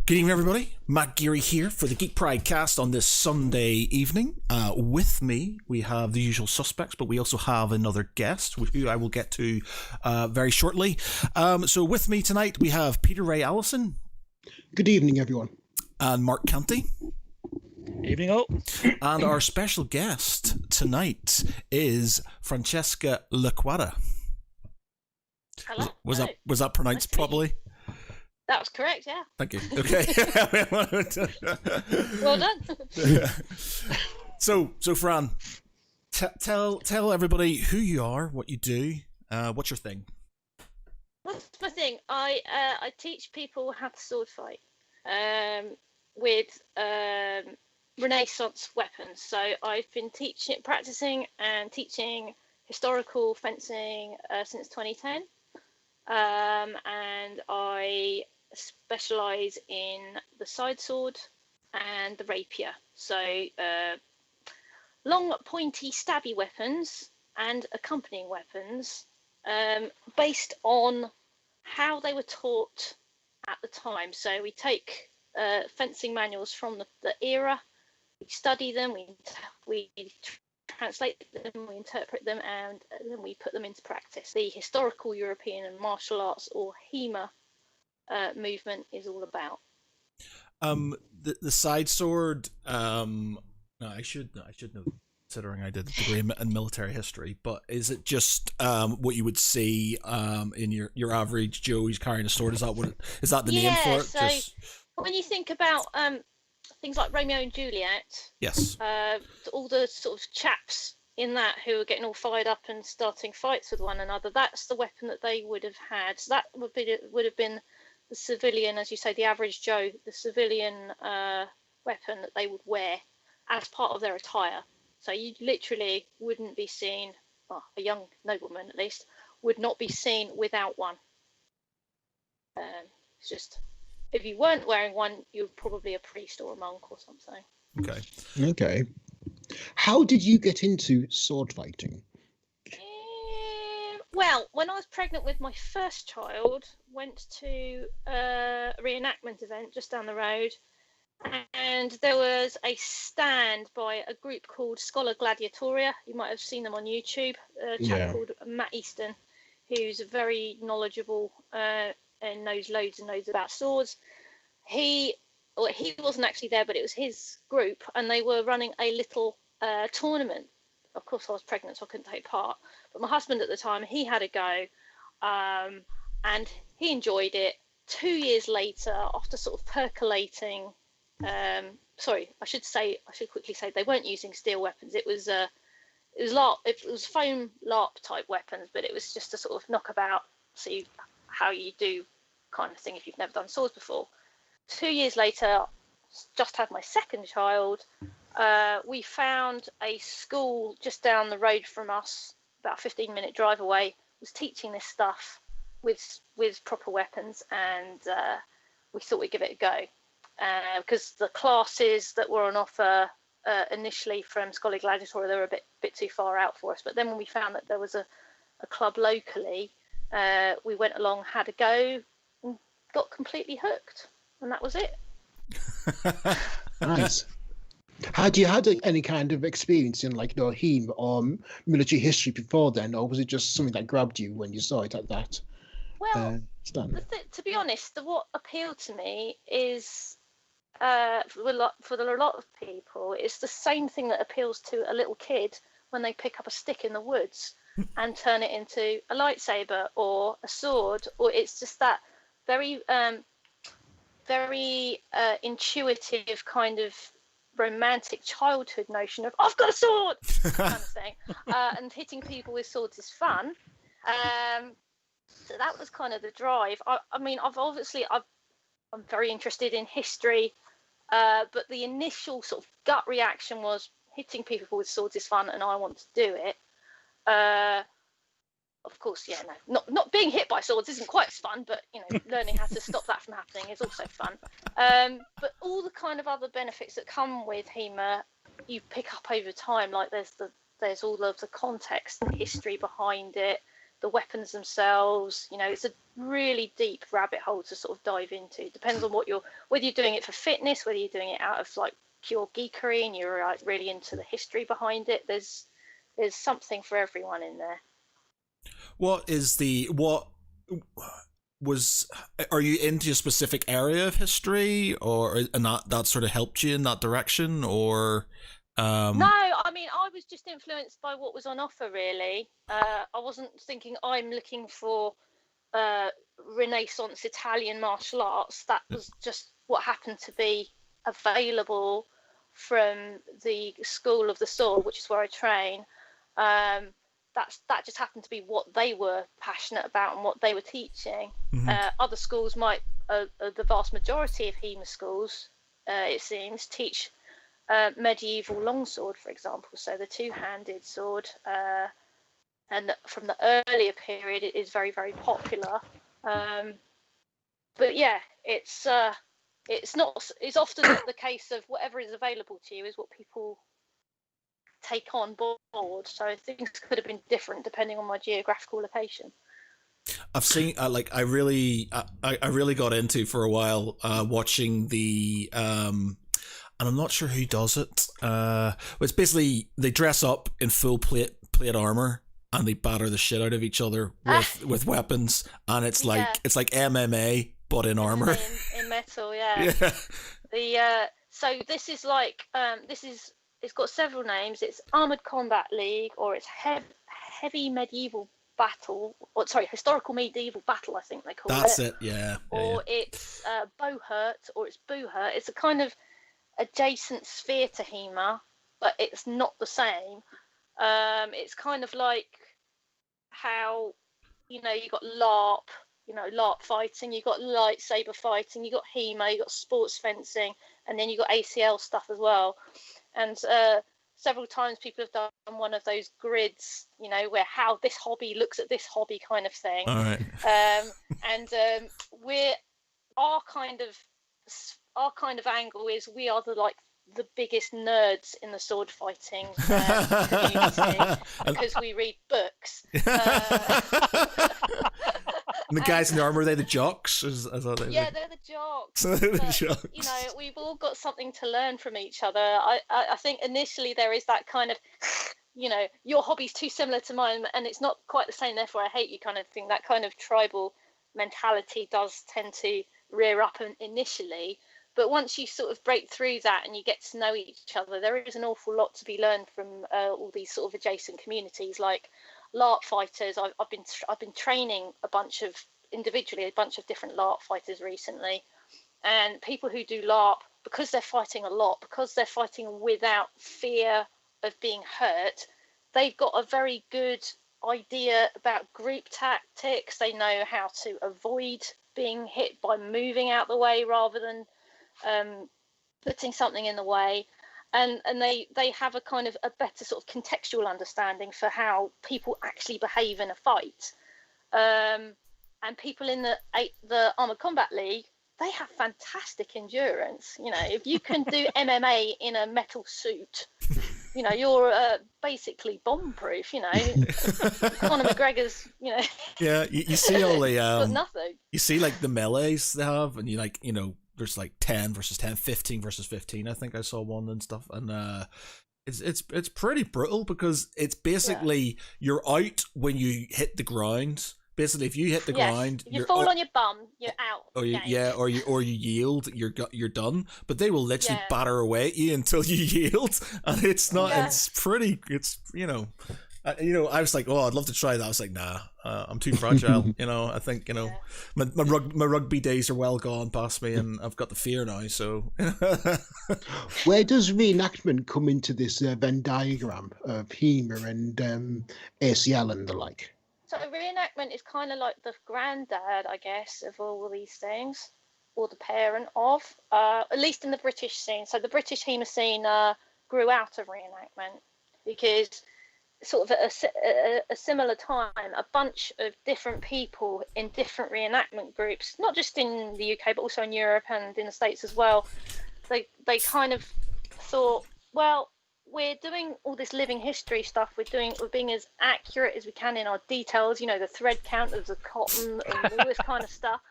Good evening, everybody. Matt Geary here for the Geek Pride cast on this Sunday evening. With me, we have the usual suspects, but we also have another guest, who I will get to very shortly. So with me tonight, we have Peter Ray Allison. Good evening, everyone. And Mark Canty. Evening all. And our special guest tonight is Francesca Lacuata. Hello. Was that pronounced properly? That was correct, yeah. Thank you. Okay. Well done. So Fran, tell everybody who you are, what you do, what's your thing. What's my thing? I teach people how to sword fight with Renaissance weapons. So I've been practicing and teaching historical fencing since 2010, and I specialise in the side sword and the rapier. So long, pointy, stabby weapons and accompanying weapons, based on how they were taught at the time. So we take fencing manuals from the era, we study them, we translate them, we interpret them, and then we put them into practice. The historical European and martial arts, or HEMA, movement is all about. The side sword. No, I should know, considering I did a degree in military history. But is it just what you would see in your average Joe who's carrying a sword? Is that the name for it? So when you think about things like Romeo and Juliet, yes, all the sort of chaps in that who are getting all fired up and starting fights with one another, that's the weapon that they would have had. So that would have been the civilian, as you say, the average Joe, the civilian weapon that they would wear as part of their attire. So you literally wouldn't be seen, well, a young nobleman at least, would not be seen without one. It's just, if you weren't wearing one, you're probably a priest or a monk or something. Okay. How did you get into sword fighting? Well, when I was pregnant with my first child, went to a reenactment event just down the road, and there was a stand by a group called Scholar Gladiatoria. You might have seen them on YouTube. A chap called Matt Easton, who's very knowledgeable and knows loads and loads about swords. He wasn't actually there, but it was his group, and they were running a little tournament. Of course, I was pregnant, so I couldn't take part. But my husband at the time, he had a go, and he enjoyed it. 2 years later, after sort of percolating, sorry, I should quickly say they weren't using steel weapons. It was foam Larp type weapons, but it was just a sort of knockabout, see how you do kind of thing if you've never done swords before. 2 years later, just had my second child. We found a school just down the road from us, about a 15-minute drive away, was teaching this stuff with proper weapons, and we thought we'd give it a go, because the classes that were on offer initially from Scholar Gladiator, they were a bit too far out for us. But then when we found that there was a club locally, we went along, had a go, and got completely hooked, and that was it. Nice. Had you had any kind of experience in HEMA or military history before then, or was it just something that grabbed you when you saw it at that? Well, to be honest, what appealed to me is, for a lot of people, it's the same thing that appeals to a little kid when they pick up a stick in the woods and turn it into a lightsaber or a sword, or it's just that very intuitive kind of romantic childhood notion of "I've got a sword" kind of thing, and hitting people with swords is fun. So that was kind of the drive. I mean, I'm very interested in history, but the initial sort of gut reaction was hitting people with swords is fun, and I want to do it. Of course, yeah, no, not being hit by swords isn't quite as fun, but learning how to stop that from happening is also fun. But all the kind of other benefits that come with HEMA, you pick up over time. Like there's all of the context and history behind it, the weapons themselves. You know, it's a really deep rabbit hole to sort of dive into. It depends on whether you're doing it for fitness, whether you're doing it out of like pure geekery and you're like really into the history behind it. There's something for everyone in there. Are you into a specific area of history, or and that sort of helped you in that direction, or No, I mean, I was just influenced by what was on offer, really. I wasn't thinking I'm looking for Renaissance Italian martial arts. That was just what happened to be available from the School of the Sword, which is where I train. That just happened to be what they were passionate about and what they were teaching. Other schools might, the vast majority of HEMA schools, it seems, teach medieval longsword, for example, so the two-handed sword, and from the earlier period it is very, very popular. But yeah, it's often the case of whatever is available to you is what people take on board, so things could have been different depending on my geographical location. I've seen I really got into for a while watching the and I'm not sure who does it, but it's basically they dress up in full plate armor and they batter the shit out of each other with weapons, and it's like it's like MMA but in armor, in metal. So this is like it's got several names. It's Armored Combat League, or it's Heavy Medieval Battle, or sorry, Historical Medieval Battle, I think they call it. That's it, yeah. Or it's Bohurt, or it's Boohurt. It's a kind of adjacent sphere to HEMA, but it's not the same. It's kind of like how, you know, you got LARP, you know, LARP fighting, you got lightsaber fighting, you got HEMA, you got sports fencing, and then you got ACL stuff as well. And several times people have done one of those grids, you know, where how this hobby looks at this hobby kind of thing. All right. Our kind of angle is we are the biggest nerds in the sword fighting community because we read books. And the guys in the armor, are they the jocks? They're the jocks. You know, we've all got something to learn from each other. I think initially there is that kind of, you know, your hobby's too similar to mine and it's not quite the same, therefore I hate you kind of thing. That kind of tribal mentality does tend to rear up initially. But once you sort of break through that and you get to know each other, there is an awful lot to be learned from all these sort of adjacent communities, like Larp Fighters. I've been training a bunch of different Larp Fighters recently, and people who do LARP, because they're fighting a lot, because they're fighting without fear of being hurt, they've got a very good idea about group tactics. They know how to avoid being hit by moving out the way rather than putting something in the way, and they have a kind of a better sort of contextual understanding for how people actually behave in a fight. And people in the Armored Combat League, they have fantastic endurance. You know, if you can do MMA in a metal suit, you know, you're basically bomb-proof. You know, Conor McGregor's. You know. Yeah, you see all the got nothing. You see like the melees they have, and you know. There's like 10 versus 10, 15 versus 15. I think I saw one and stuff, and it's pretty brutal because it's basically you're out when you hit the ground. Basically, if you hit the ground, you fall on your bum, you're out. Or you yield, you're done. But they will literally batter away at you until you yield, and it's not. Yeah. It's you know. I was like, oh, I'd love to try that. I was like, nah, I'm too fragile. You know, I think, you know, my rugby days are well gone past me, and I've got the fear now. So, where does reenactment come into this Venn diagram of HEMA and ACL and the like? So reenactment is kind of like the granddad, I guess, of all these things, or the parent of, at least in the British scene. So the British HEMA scene grew out of reenactment because sort of at a similar time, a bunch of different people in different reenactment groups, not just in the UK, but also in Europe and in the States as well, they kind of thought, well, we're doing all this living history stuff. We're being as accurate as we can in our details. You know, the thread count of the cotton and all this kind of stuff.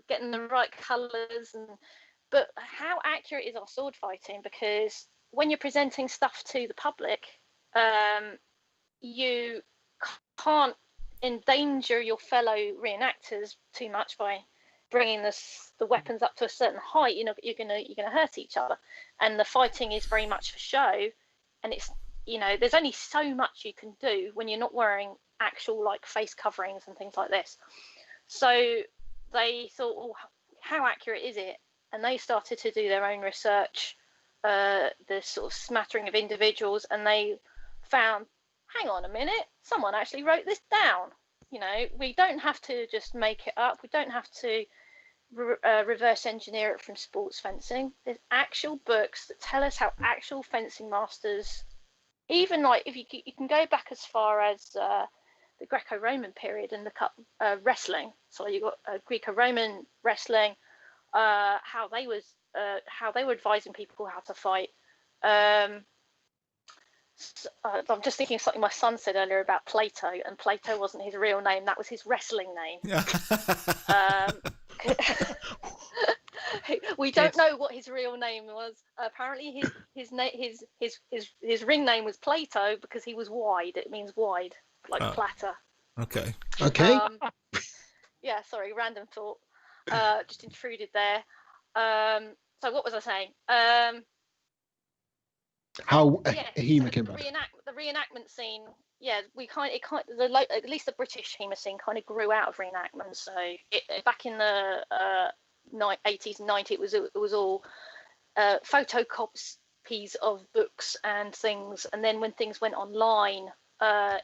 Getting the right colours, but how accurate is our sword fighting? Because when you're presenting stuff to the public, you can't endanger your fellow reenactors too much by bringing the weapons up to a certain height. You know, you're gonna hurt each other, and the fighting is very much for show. And it's, you know, there's only so much you can do when you're not wearing actual like face coverings and things like this. So they thought, oh, how accurate is it? And they started to do their own research, the sort of smattering of individuals, and they found, hang on a minute, someone actually wrote this down. You know, we don't have to just make it up. We don't have to reverse engineer it from sports fencing. There's actual books that tell us how actual fencing masters, even like if you can go back as far as the Greco-Roman period and look up wrestling. So you got Greco-Roman wrestling, how they were advising people how to fight. I'm just thinking of something my son said earlier about Plato, and Plato wasn't his real name; that was his wrestling name. We don't know what his real name was. Apparently, his ring name was Plato because he was wide. It means wide, like platter. Okay. Yeah, sorry, random thought. Just intruded there. So what was I saying? How HEMA came about. The reenactment scene. Yeah, at least the British HEMA scene kind of grew out of reenactment. So back in the 80s and 90s, it was all photocopies of books and things. And then when things went online, the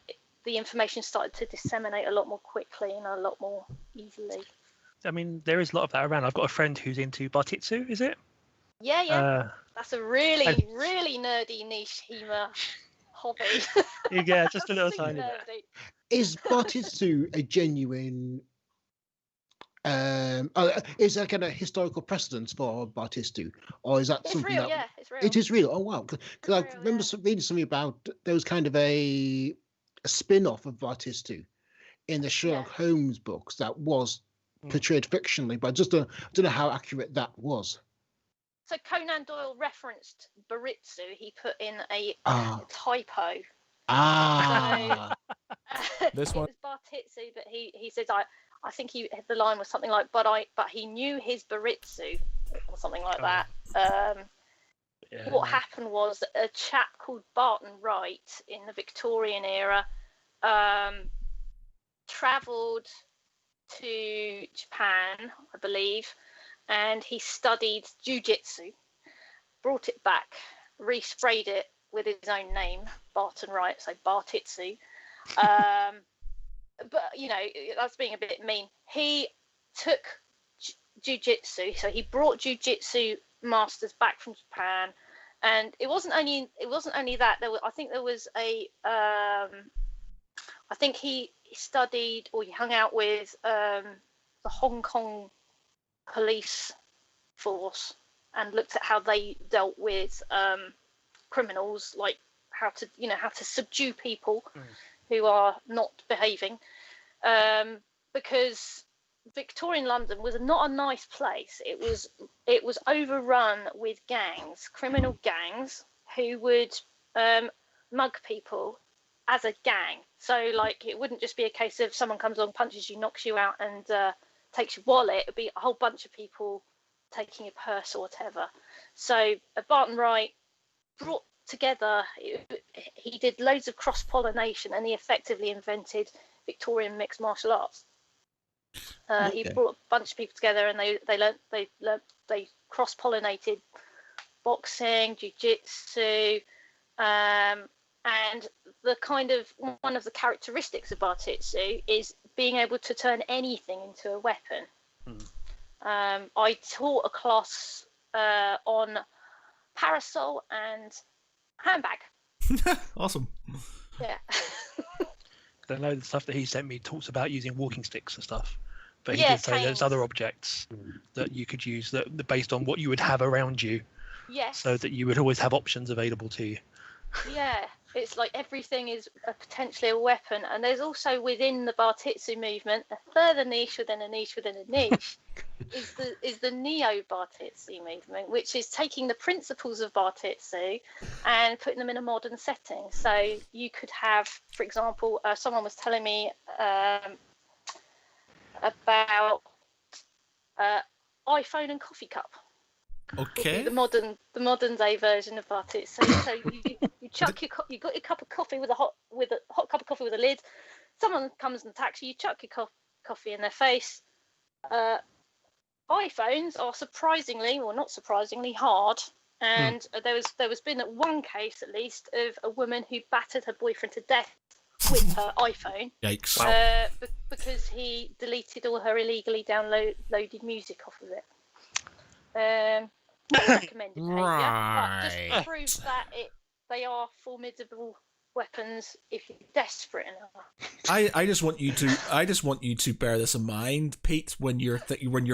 information started to disseminate a lot more quickly and a lot more easily. I mean, there is a lot of that around. I've got a friend who's into Bartitsu, is it? Yeah. That's a really nerdy niche HEMA hobby. Yeah, just a little tiny bit. Is Bartitsu a genuine... is there kind of historical precedence for Bartitsu, or is that it's something real, that... Yeah, it's real. It is real. Oh wow! Because I remember reading something about there was kind of a spin-off of Bartitsu in the Sherlock Holmes books that was portrayed fictionally, but I just don't know how accurate that was. So Conan Doyle referenced Baritsu. He put in a typo. This one. It was Bartitsu, but he says I think the line was something like, but he knew his Baritsu, or something like that. What happened was a chap called Barton Wright in the Victorian era travelled to Japan, I believe, and he studied jiu-jitsu, brought it back, resprayed it with his own name, Barton Wright, so Bartitsu. But, you know, that's being a bit mean. He took jiu-jitsu, so he brought jiu-jitsu masters back from Japan, and it wasn't only that. I think he studied, or he hung out with the Hong Kong police force and looked at how they dealt with criminals, like how to subdue people who are not behaving, because Victorian London was not a nice place. It was overrun with gangs, criminal gangs, who would mug people as a gang. So like it wouldn't just be a case of someone comes along, punches you, knocks you out, and takes your wallet. It'd be a whole bunch of people taking your purse or whatever. So Barton Wright brought together, he did loads of cross-pollination, and he effectively invented Victorian mixed martial arts. He brought a bunch of people together, and they cross-pollinated boxing, jiu-jitsu, and the kind of one of the characteristics of Bartitsu is being able to turn anything into a weapon. I taught a class on parasol and handbag. Awesome. Yeah. I know the stuff that he sent me talks about using walking sticks and stuff, but he did say there's other objects that you could use that based on what you would have around you. Yes. So that you would always have options available to you. Yeah, it's like everything is potentially a weapon, and there's also within the Bartitsu movement a further niche within a niche within a niche. is the Neo Bartitsu movement, which is taking the principles of Bartitsu and putting them in a modern setting. So you could have, for example, someone was telling me about iPhone and coffee cup. Okay. Would be the modern day version of Bartitsu. So you chuck you got your cup of coffee with a hot cup of coffee with a lid. Someone comes and attacks you. You chuck your coffee in their face. iPhones are surprisingly, or not surprisingly, hard. And there was been one case at least of a woman who battered her boyfriend to death with her iPhone. Yikes! Because he deleted all her illegally downloaded music off of it. Not recommended behaviour, but just proves that they are formidable weapons if you're desperate enough. I just want you to bear this in mind, Pete, when you're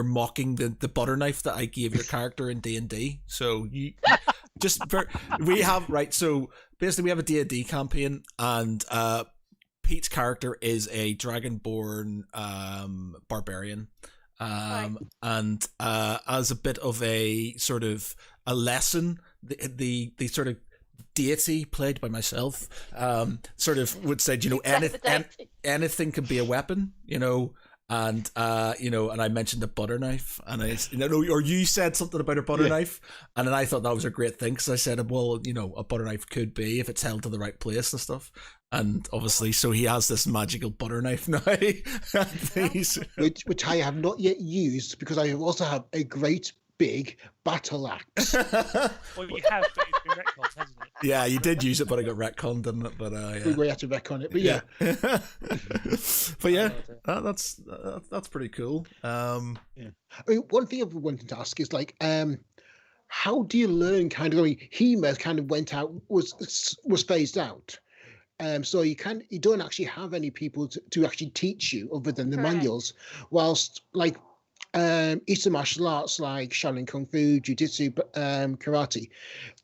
mocking the butter knife that I gave your character in D&D. So you we have So basically, we have a D&D campaign, and Pete's character is a dragonborn barbarian. And as a bit of a sort of a lesson, the sort of deity played by myself sort of would say, anything can be a weapon, and and I mentioned the butter knife, and or you said something about a butter knife, and then I thought that was a great thing, because I said, well, a butter knife could be, if it's held to the right place and stuff. And obviously, so he has this magical butter knife now, which I have not yet used, because I also have a great big battle axe. Well, you have, but it's been retconned, hasn't it? Yeah, you did use it, but it got retconned, didn't it? But yeah. We had to retcon it, but yeah. But yeah, that's pretty cool. I mean, one thing I've wanted to ask is like, how do you learn? Kind of, HEMA kind of went out, was phased out. So you don't actually have any people to actually teach you other than the manuals. Whilst like Eastern martial arts like Shaolin Kung Fu, Jiu-Jitsu, karate,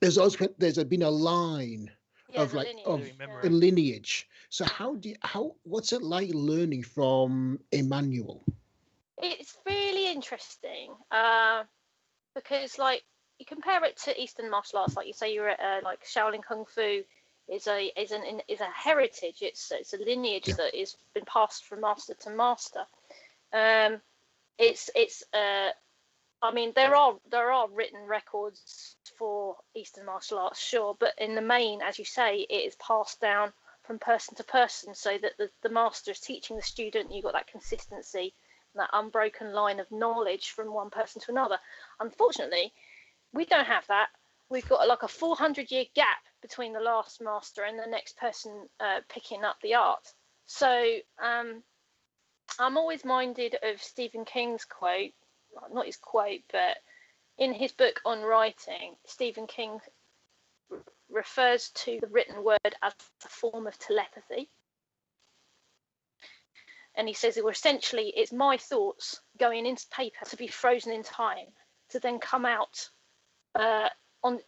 there's been a line of a lineage. So what's it like learning from a manual? It's really interesting because like you compare it to Eastern martial arts, like you say you're at like Shaolin Kung Fu. Is a heritage. It's a lineage that has been passed from master to master. I mean, there are written records for Eastern martial arts, sure, but in the main, as you say, it is passed down from person to person, so that the master is teaching the student. You've got that consistency and that unbroken line of knowledge from one person to another. Unfortunately, we don't have that. We've got like a 400-year gap between the last master and the next person picking up the art. So I'm always minded of Stephen King's quote, not his quote, but in his book on writing, Stephen King refers to the written word as a form of telepathy. And he says, essentially, it's my thoughts going into paper to be frozen in time, to then come out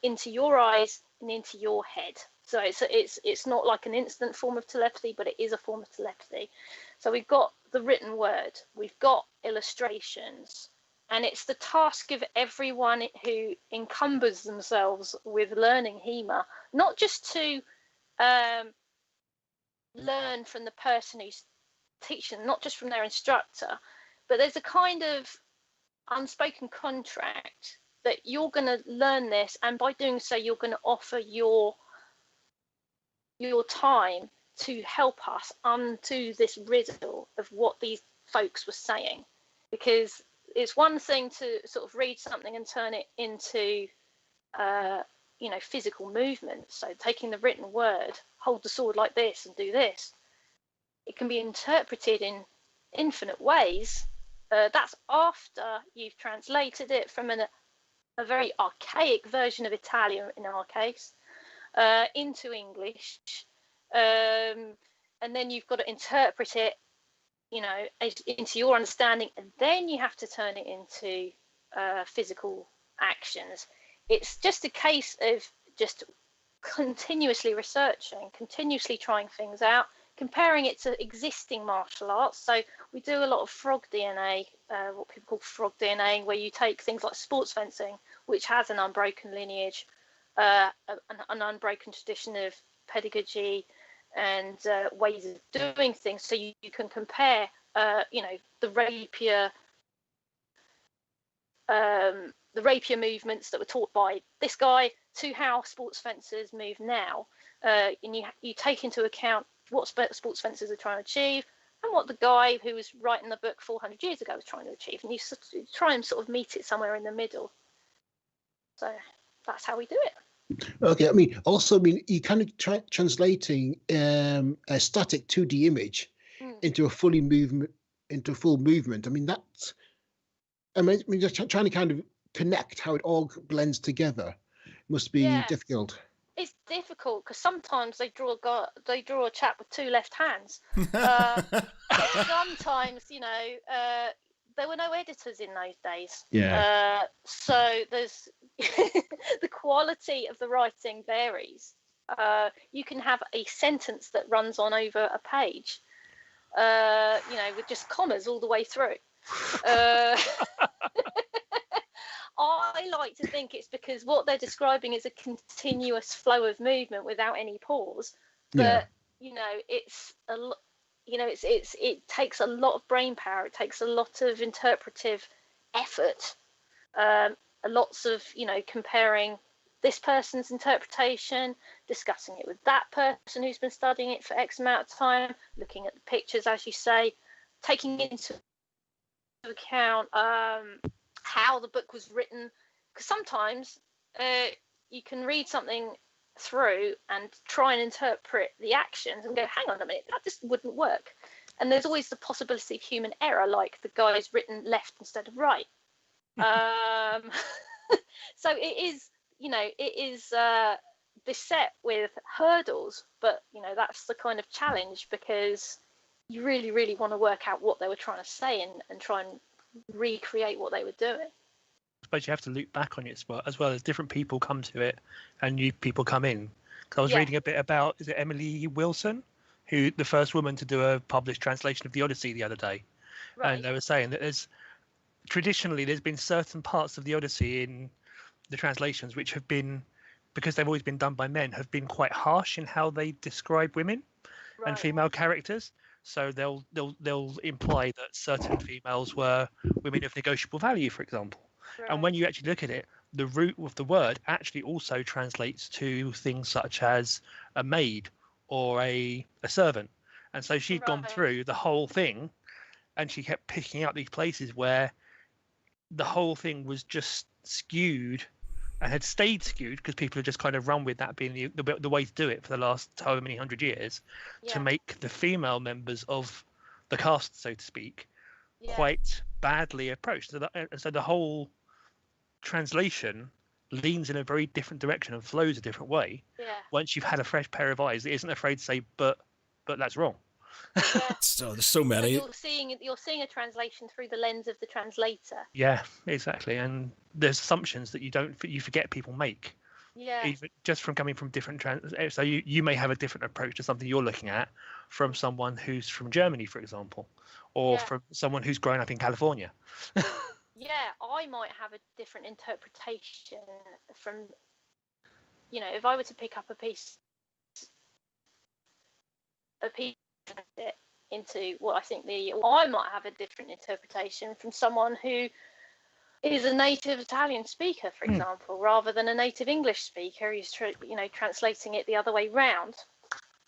into your eyes and into your head. So it's not like an instant form of telepathy, but it is a form of telepathy. So we've got the written word, we've got illustrations, and it's the task of everyone who encumbers themselves with learning HEMA, not just to learn from the person who's teaching, not just from their instructor, but there's a kind of unspoken contract that you're going to learn this, and by doing so, you're going to offer your time to help us unto this riddle of what these folks were saying. Because it's one thing to sort of read something and turn it into, physical movement. So taking the written word, hold the sword like this and do this. It can be interpreted in infinite ways. That's after you've translated it from a very archaic version of Italian, in our case, into English, and then you've got to interpret it, into your understanding, and then you have to turn it into physical actions. It's just a case of just continuously researching, continuously trying things out, comparing it to existing martial arts. So we do a lot of frog DNA, what people call frog DNA, where you take things like sports fencing, which has an unbroken lineage, an unbroken tradition of pedagogy and ways of doing things. So you can compare, the rapier movements that were taught by this guy to how sports fencers move now, and you take into account what sports fencers are trying to achieve and what the guy who was writing the book 400 years ago was trying to achieve, and you try and sort of meet it somewhere in the middle. So that's how we do it. Okay, you kind of translating a static 2D image into a full movement. Just trying to kind of connect how it all blends together must be difficult. It's difficult because sometimes they draw a chap with two left hands. Sometimes, there were no editors in those days. Yeah. So there's the quality of the writing varies. You can have a sentence that runs on over a page, with just commas all the way through. I like to think it's because what they're describing is a continuous flow of movement without any pause. But it's a lot. It takes a lot of brain power. It takes a lot of interpretive effort. Lots of comparing this person's interpretation, discussing it with that person who's been studying it for X amount of time, looking at the pictures, as you say, taking into account how the book was written, because sometimes you can read something through and try and interpret the actions and go, hang on a minute, that just wouldn't work. And there's always the possibility of human error, like the guy's written left instead of right. So it is beset with hurdles, but that's the kind of challenge, because you really, really want to work out what they were trying to say and try and recreate what they were doing. I suppose you have to loop back on it as well as different people come to it and new people come in. Because I was reading a bit about, is it Emily Wilson, who the first woman to do a published translation of the Odyssey the other day. Right. And they were saying that there's been certain parts of the Odyssey in the translations which have been, because they've always been done by men, have been quite harsh in how they describe women and female characters. So they'll imply that certain females were women of negotiable value, for example. Right. And when you actually look at it, the root of the word actually also translates to things such as a maid or a servant. And so she'd gone through the whole thing, and she kept picking out these places where the whole thing was just skewed and had stayed skewed, because people had just kind of run with that being the way to do it for the last however many hundred years, to make the female members of the cast, so to speak, quite badly approached. So the whole translation leans in a very different direction and flows a different way. Once you've had a fresh pair of eyes that isn't afraid to say, but that's wrong. So there's so many. You're seeing a translation through the lens of the translator. Yeah, exactly. And there's assumptions that you forget people make. Yeah. Even just from coming from different so you may have a different approach to something you're looking at from someone who's from Germany, for example, or from someone who's grown up in California. Yeah, I might have a different interpretation from, if I were to pick up a piece into what I think I might have a different interpretation from someone who is a native Italian speaker, for example, rather than a native English speaker who's translating it the other way round.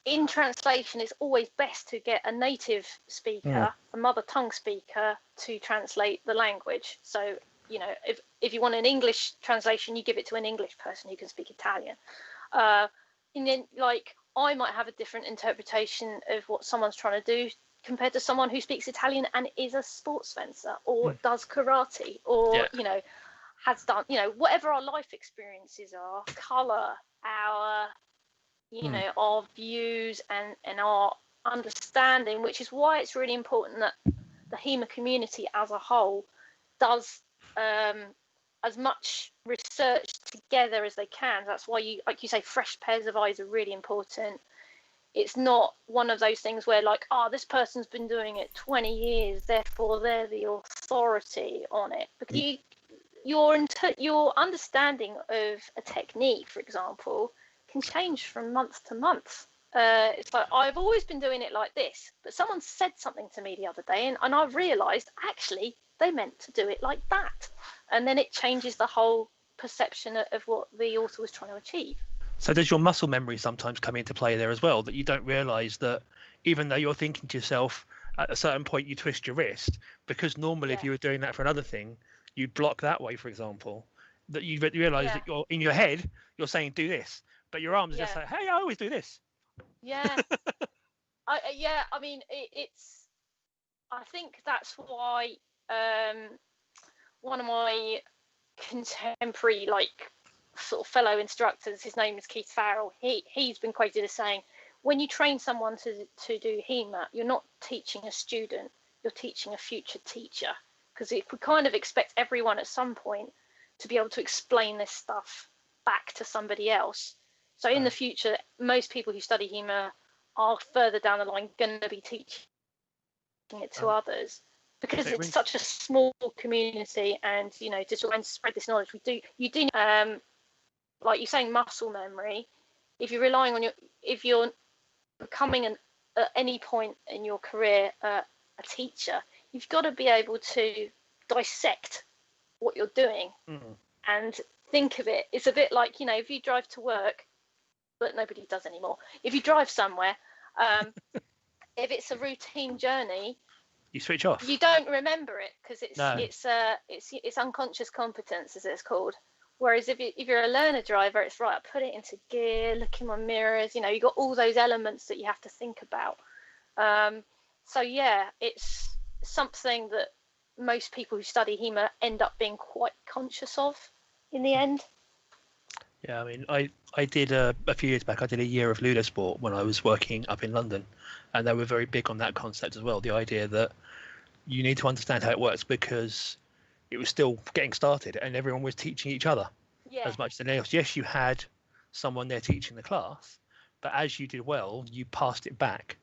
In translation, it's always best to get a native speaker, a mother tongue speaker, to translate the language. So, if you want an English translation, you give it to an English person who can speak Italian. And then, I might have a different interpretation of what someone's trying to do compared to someone who speaks Italian and is a sports fencer or does karate or, has done, whatever our life experiences are, colour, our views and our understanding, which is why it's really important that the HEMA community as a whole does as much research together as they can. That's why you, like you say, fresh pairs of eyes are really important. It's not one of those things where like, oh, this person's been doing it 20 years, therefore they're the authority on it. Because your understanding of a technique, for example, can change from month to month. It's like, I've always been doing it like this, but someone said something to me the other day, and I've realised actually they meant to do it like that, and then it changes the whole perception of what the author was trying to achieve. So does your muscle memory sometimes come into play there as well, that you don't realise that even though you're thinking to yourself at a certain point you twist your wrist, because normally if you were doing that for another thing you'd block that way, for example, that you realise that you're in your head you're saying do this, but your arms are just like, hey, I always do this. I mean, it's, I think that's why one of my contemporary, like, sort of fellow instructors, his name is Keith Farrell, he's been quoted as saying, when you train someone to do HEMA, you're not teaching a student, you're teaching a future teacher, because we kind of expect everyone at some point to be able to explain this stuff back to somebody else. So in the future, most people who study HEMA are further down the line going to be teaching it to others, because it's such a small community, and to try and spread this knowledge, you do like you're saying, muscle memory. If you're relying on if you're becoming at any point in your career a teacher, you've got to be able to dissect what you're doing and think of it. It's a bit like, if you drive to work, but nobody does anymore. If you drive somewhere, if it's a routine journey, you switch off. You don't remember it because it's unconscious competence, as it's called. Whereas if you're a learner driver, it's right, I put it into gear, look in my mirrors, you got all those elements that you have to think about. So yeah, it's something that most people who study HEMA end up being quite conscious of in the end. Yeah, I mean, I did a few years back, I did a year of Ludo Sport when I was working up in London, and they were very big on that concept as well, the idea that you need to understand how it works, because it was still getting started and everyone was teaching each other as much as anything else. Yes, you had someone there teaching the class, but as you did well, you passed it back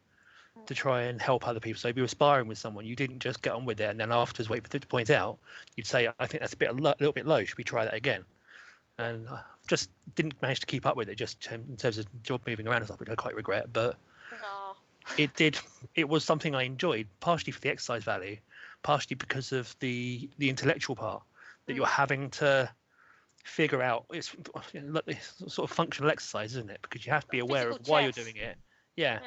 to try and help other people. So if you were sparring with someone, you didn't just get on with it and then afterwards wait for them to point out. You'd say, I think that's a little bit low, should we try that again? And I just didn't manage to keep up with it, just in terms of job moving around and stuff, which I quite regret. But it was something I enjoyed, partially for the exercise value, partially because of the intellectual part that you're having to figure out. It's sort of functional exercise, isn't it? Because you have to be aware of why you're doing it. Yeah.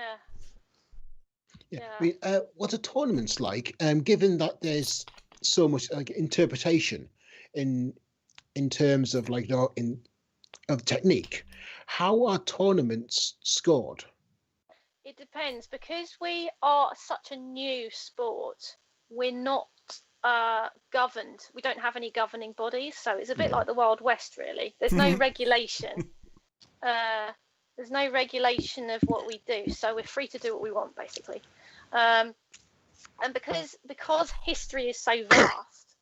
I mean, what are tournaments like? Given that there's so much like interpretation in terms of like of technique, how are tournaments scored? It depends, because we are such a new sport. We're not governed. We don't have any governing bodies, so it's a bit like the Wild West, really. There's no regulation. There's no regulation of what we do, so we're free to do what we want, basically. And because history is so vast,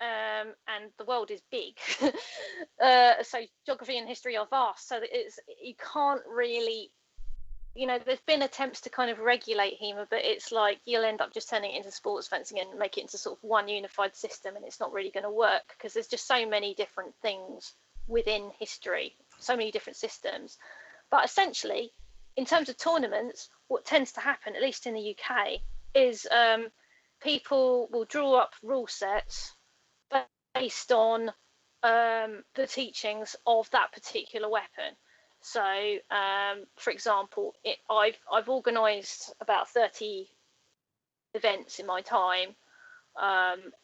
and the world is big, so geography and history are vast, so that you can't really. There's been attempts to kind of regulate HEMA, but it's like you'll end up just turning it into sports fencing and make it into sort of one unified system, and it's not really going to work because there's just so many different things within history, so many different systems. But essentially, in terms of tournaments, what tends to happen, at least in the UK, is people will draw up rule sets based on the teachings of that particular weapon. So, for example, I've organised about 30 events in my time.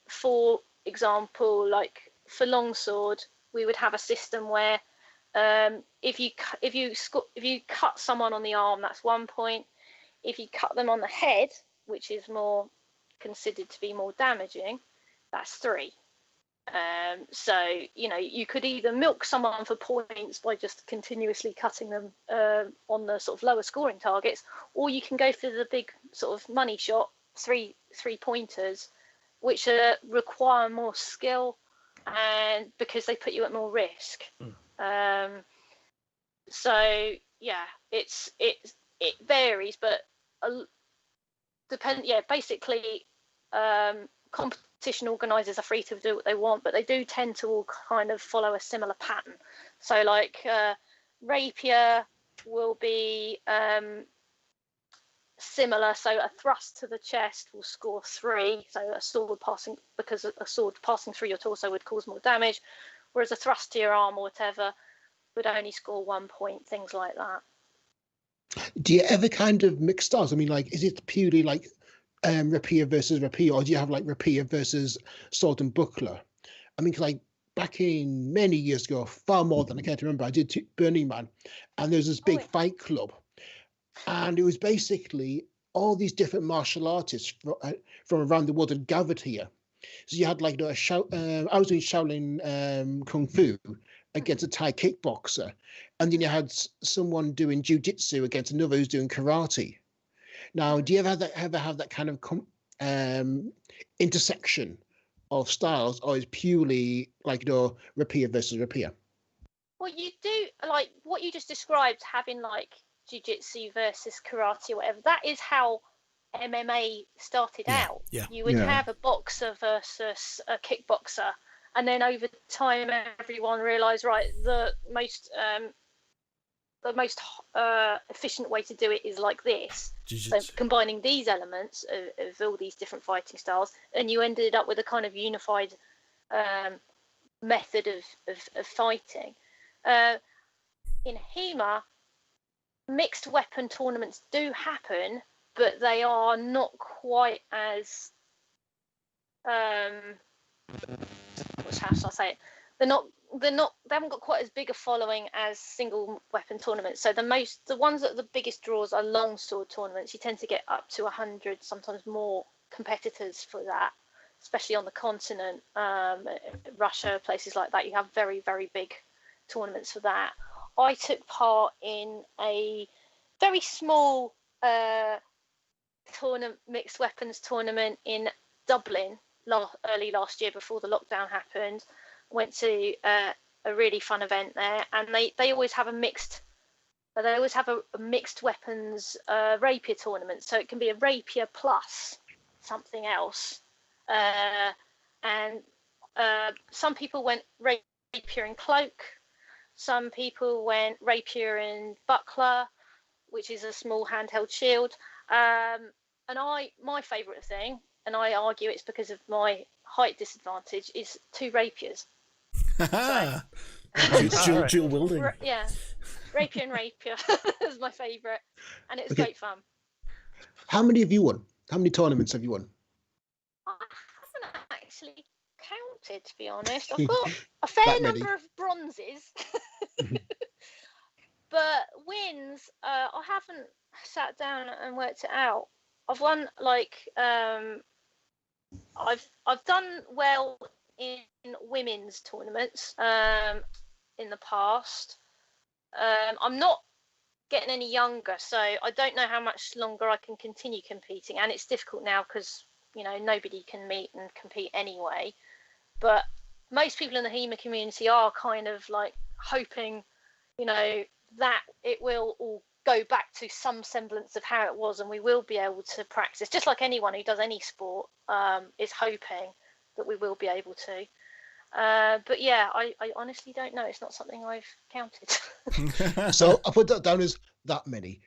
For example, like for longsword, we would have a system where if you cut someone on the arm, that's 1 point. If you cut them on the head, which is more considered to be more damaging, that's 3. So you could either milk someone for points by just continuously cutting them on the sort of lower scoring targets, or you can go for the big sort of money shot, three pointers, which require more skill and because they put you at more risk. So yeah, it varies, but basically competition organisers are free to do what they want, but they do tend to all kind of follow a similar pattern. So like rapier will be similar, so a thrust to the chest will score 3, so a sword passing through your torso would cause more damage, whereas a thrust to your arm or whatever would only score 1 point, things like that. Do you ever kind of mix styles? I mean, like, is it purely like rapier versus rapier, or do you have like rapier versus sword and buckler? I mean, like back in many years ago, far more than I care to remember, I did Burning Man, and there was this big fight club, and it was basically all these different martial artists from around the world had gathered here. So you had like I was doing Shaolin Kung Fu against a Thai kickboxer, and then you had someone doing jiu-jitsu against another who's doing karate. Now, do you ever have that kind of intersection of styles, or is purely like rapier versus rapier? Well, you do like what you just described, having like jiu-jitsu versus karate or whatever. That is how MMA started out. Yeah. You would have a boxer versus a kickboxer, and then over time everyone realized, right, the most efficient way to do it is like this. So combining these elements of all these different fighting styles, and you ended up with a kind of unified method of fighting. In HEMA, mixed weapon tournaments do happen, but they are not quite as how shall I say it? They haven't got quite as big a following as single weapon tournaments. So the ones that are the biggest draws are longsword tournaments. You tend to get up to 100, sometimes more competitors for that, especially on the continent. Russia, places like that, you have very, very big tournaments for that. I took part in a very small mixed weapons tournament in Dublin early last year before the lockdown happened. Went to a really fun event there, and they always have a mixed weapons rapier tournament. So it can be a rapier plus something else, and some people went rapier and cloak, some people went rapier and buckler, which is a small handheld shield, and my favourite thing, and I argue it's because of my height disadvantage, is 2 rapiers. So, dual wielding. Yeah, rapier and rapier is my favourite, and it's great fun. How many have you won? How many tournaments have you won? I haven't actually counted, to be honest. I've got a fair number of bronzes, but wins, I haven't sat down and worked it out. I've won like I've done well in women's tournaments in the past. I'm not getting any younger, so I don't know how much longer I can continue competing, and it's difficult now because nobody can meet and compete anyway. But most people in the HEMA community are kind of like hoping that it will all go back to some semblance of how it was, and we will be able to practice, just like anyone who does any sport is hoping that we will be able to. But yeah, I honestly don't know. It's not something I've counted. So I put that down as that many.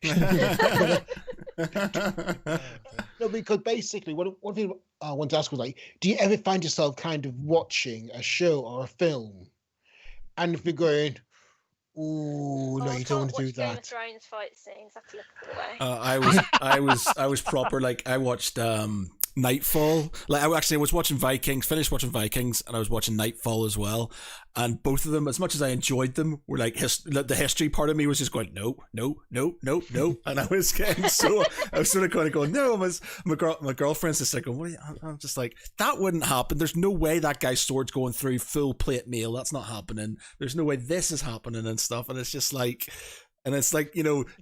No, because basically one thing I want to ask was like, do you ever find yourself kind of watching a show or a film, and if you're going, "Ooh, no, you don't want to do that." Game of Thrones fight scenes. Have to look away. I was proper, like, I watched Nightfall. Like, I was watching Vikings, finished watching Vikings, and I was watching Nightfall as well. And both of them, as much as I enjoyed them, were like the history part of me was just going no, and I was getting I was sort of kind of going no. My girlfriend's just like, what? I'm just like, that wouldn't happen. There's no way that guy's sword's going through full plate mail. That's not happening. There's no way this is happening and stuff. And it's just like, and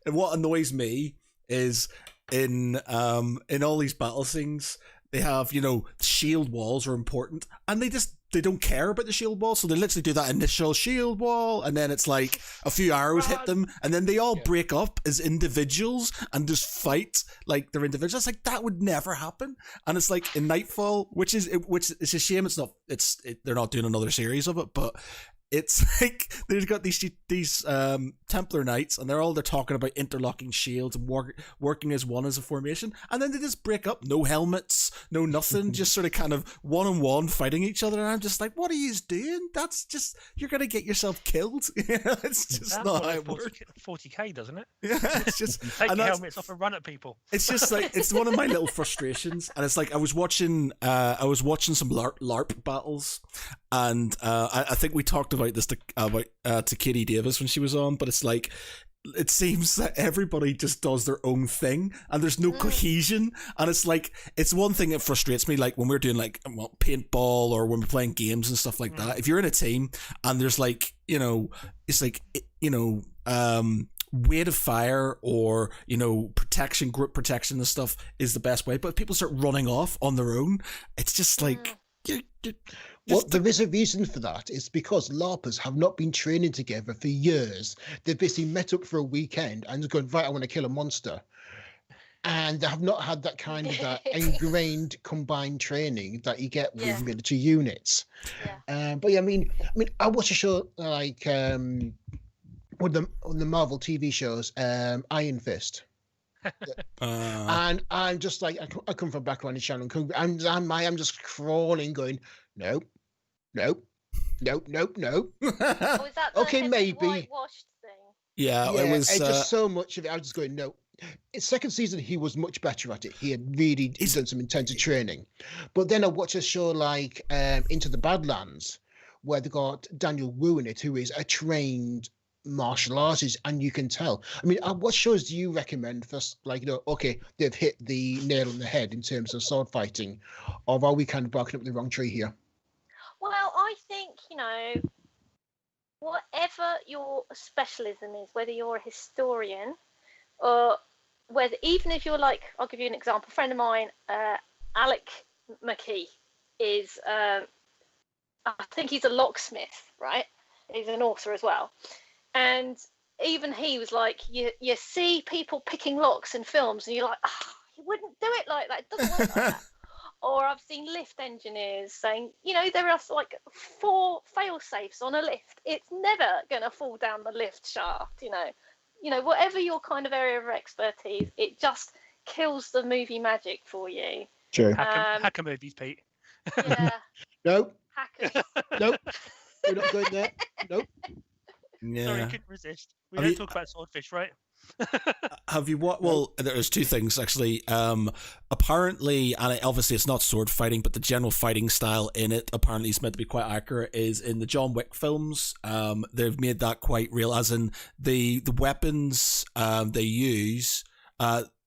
what annoys me is in all these battle scenes, they have, shield walls are important, and they just they don't care about the shield wall, so they literally do that initial shield wall, and then it's like a few arrows hit them, and then they all break up as individuals and just fight like they're individuals. It's like that would never happen. And it's like in Nightfall, which is a shame. They're not doing another series of it, but it's like they've got these Templar Knights, and they're talking about interlocking shields and working as one as a formation, and then they just break up, no helmets, no nothing, just sort of kind of one-on-one fighting each other. And I'm just like, what are you doing? That's just, you're gonna get yourself killed. It's just not how it works. 40k, doesn't it? Yeah, it's just take your helmets off and run at people. It's just like, it's one of my little frustrations, and it's like I was watching some LARP battles, and I think we talked about this to Katie Davis when she was on, but it's like, it seems that everybody just does their own thing and there's no cohesion. And it's like, it's one thing that frustrates me, like when we're doing like paintball or when we're playing games and stuff like that. If you're in a team and there's like, it's like, weight of fire or protection, group protection and stuff is the best way, but if people start running off on their own, it's just like well, there is a reason for that. It's because LARPers have not been training together for years. They've basically met up for a weekend and just going, right, I want to kill a monster. And they have not had that kind of ingrained combined training that you get with military units. Yeah. But yeah, I mean, I watch a show like one of the Marvel TV shows, Iron Fist. And I'm just like, I come from a background in Shannon. I'm just crawling, going, nope. Oh, is that the okay, maybe whitewashed thing? Yeah, it was just so much of it. I was just going, no. In second season, he was much better at it. He had really done some intensive training. But then I watched a show like Into the Badlands, where they got Daniel Wu in it, who is a trained martial artist, and you can tell. I mean, what shows do you recommend for, like, okay, they've hit the nail on the head in terms of sword fighting, or are we kind of barking up the wrong tree here? Well, I think, whatever your specialism is, whether you're a historian or whether, even if you're like, I'll give you an example, a friend of mine, Alec McKee, is, I think he's a locksmith, right? He's an author as well. And even he was like, you see people picking locks in films and you're like, you wouldn't do it like that. It doesn't work like that. Or I've seen lift engineers saying, there are like 4 fail-safes on a lift. It's never going to fall down the lift shaft, whatever your kind of area of expertise, it just kills the movie magic for you. True. Hacker movies, Pete. Yeah. Nope. Hackers. Nope. We're not going there. Nope. Yeah. Sorry, I couldn't resist. We don't talk about swordfish, right? Have you what? Well, there's 2 things actually. Apparently, and obviously it's not sword fighting, but the general fighting style in it apparently is meant to be quite accurate. Is in the John Wick films. They've made that quite real, as in the weapons they use.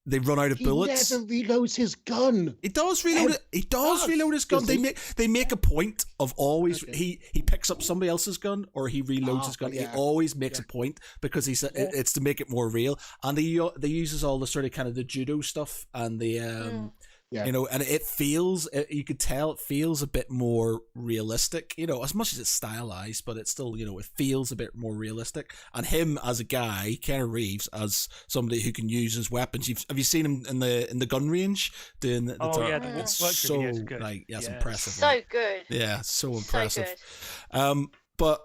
They run out of bullets. He never reloads his gun. He does reload it. He does reload his gun. They make a point of always he picks up somebody else's gun or he reloads his gun. Yeah. He always makes a point because it's to make it more real. And they uses all the sort of kind of the judo stuff and the and it feels, you could tell it feels a bit more realistic, as much as it's stylized, but it's still, it feels a bit more realistic. And him as a guy, Keanu Reeves, as somebody who can use his weapons. Have you seen him in the gun range doing the it's so like it's impressive. So good. Yeah, so impressive. So but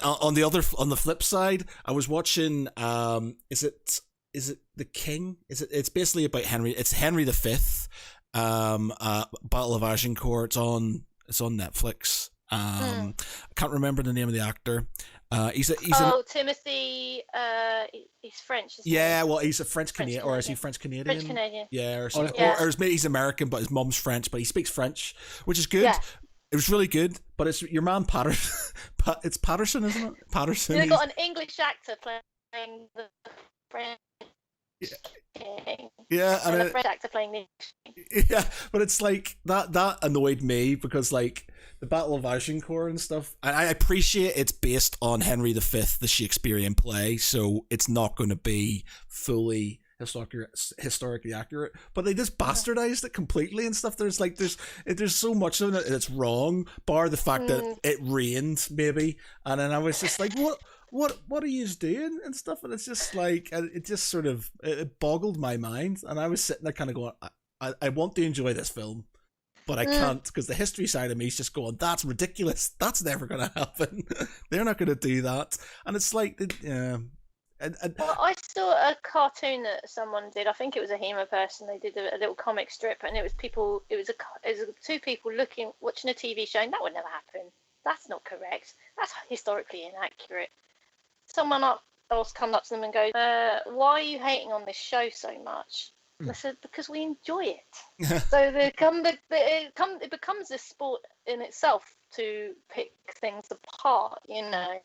on the flip side, I was watching is it The King? It's basically about Henry. It's Henry V. Battle of Agincourt. It's on Netflix. I can't remember the name of the actor. Timothy. He's French. Well, he's a French Canadian, or is he French Canadian? French Canadian. Yeah, or maybe he's American, but his mum's French, but he speaks French, which is good. Yeah. It was really good, but it's your man Patterson. It's Patterson, isn't it? Patterson. You've got an English actor playing the French. Yeah, and a French actor playing the. Yeah, but it's like that annoyed me because like the Battle of Agincourt and stuff. And I appreciate it's based on Henry V, the Shakespearean play, so it's not going to be fully historically accurate, but they just bastardized it completely and stuff. There's so much of it that's wrong, bar the fact that it rained maybe, and then I was just like, what are you doing and stuff, and it's just like it just sort of it boggled my mind, and I was sitting there kind of going, I want to enjoy this film, but I can't, because the history side of me is just going, that's ridiculous. That's never going to happen. They're not going to do that. And it's like, yeah. Well, I saw a cartoon that someone did. I think it was a HEMA person. They did a little comic strip, and it was people. It was two people watching a TV show. And that would never happen. That's not correct. That's historically inaccurate. Someone else comes up to them and goes, "Why are you hating on this show so much?" I said, because we enjoy it. So it becomes a sport in itself to pick things apart, you know.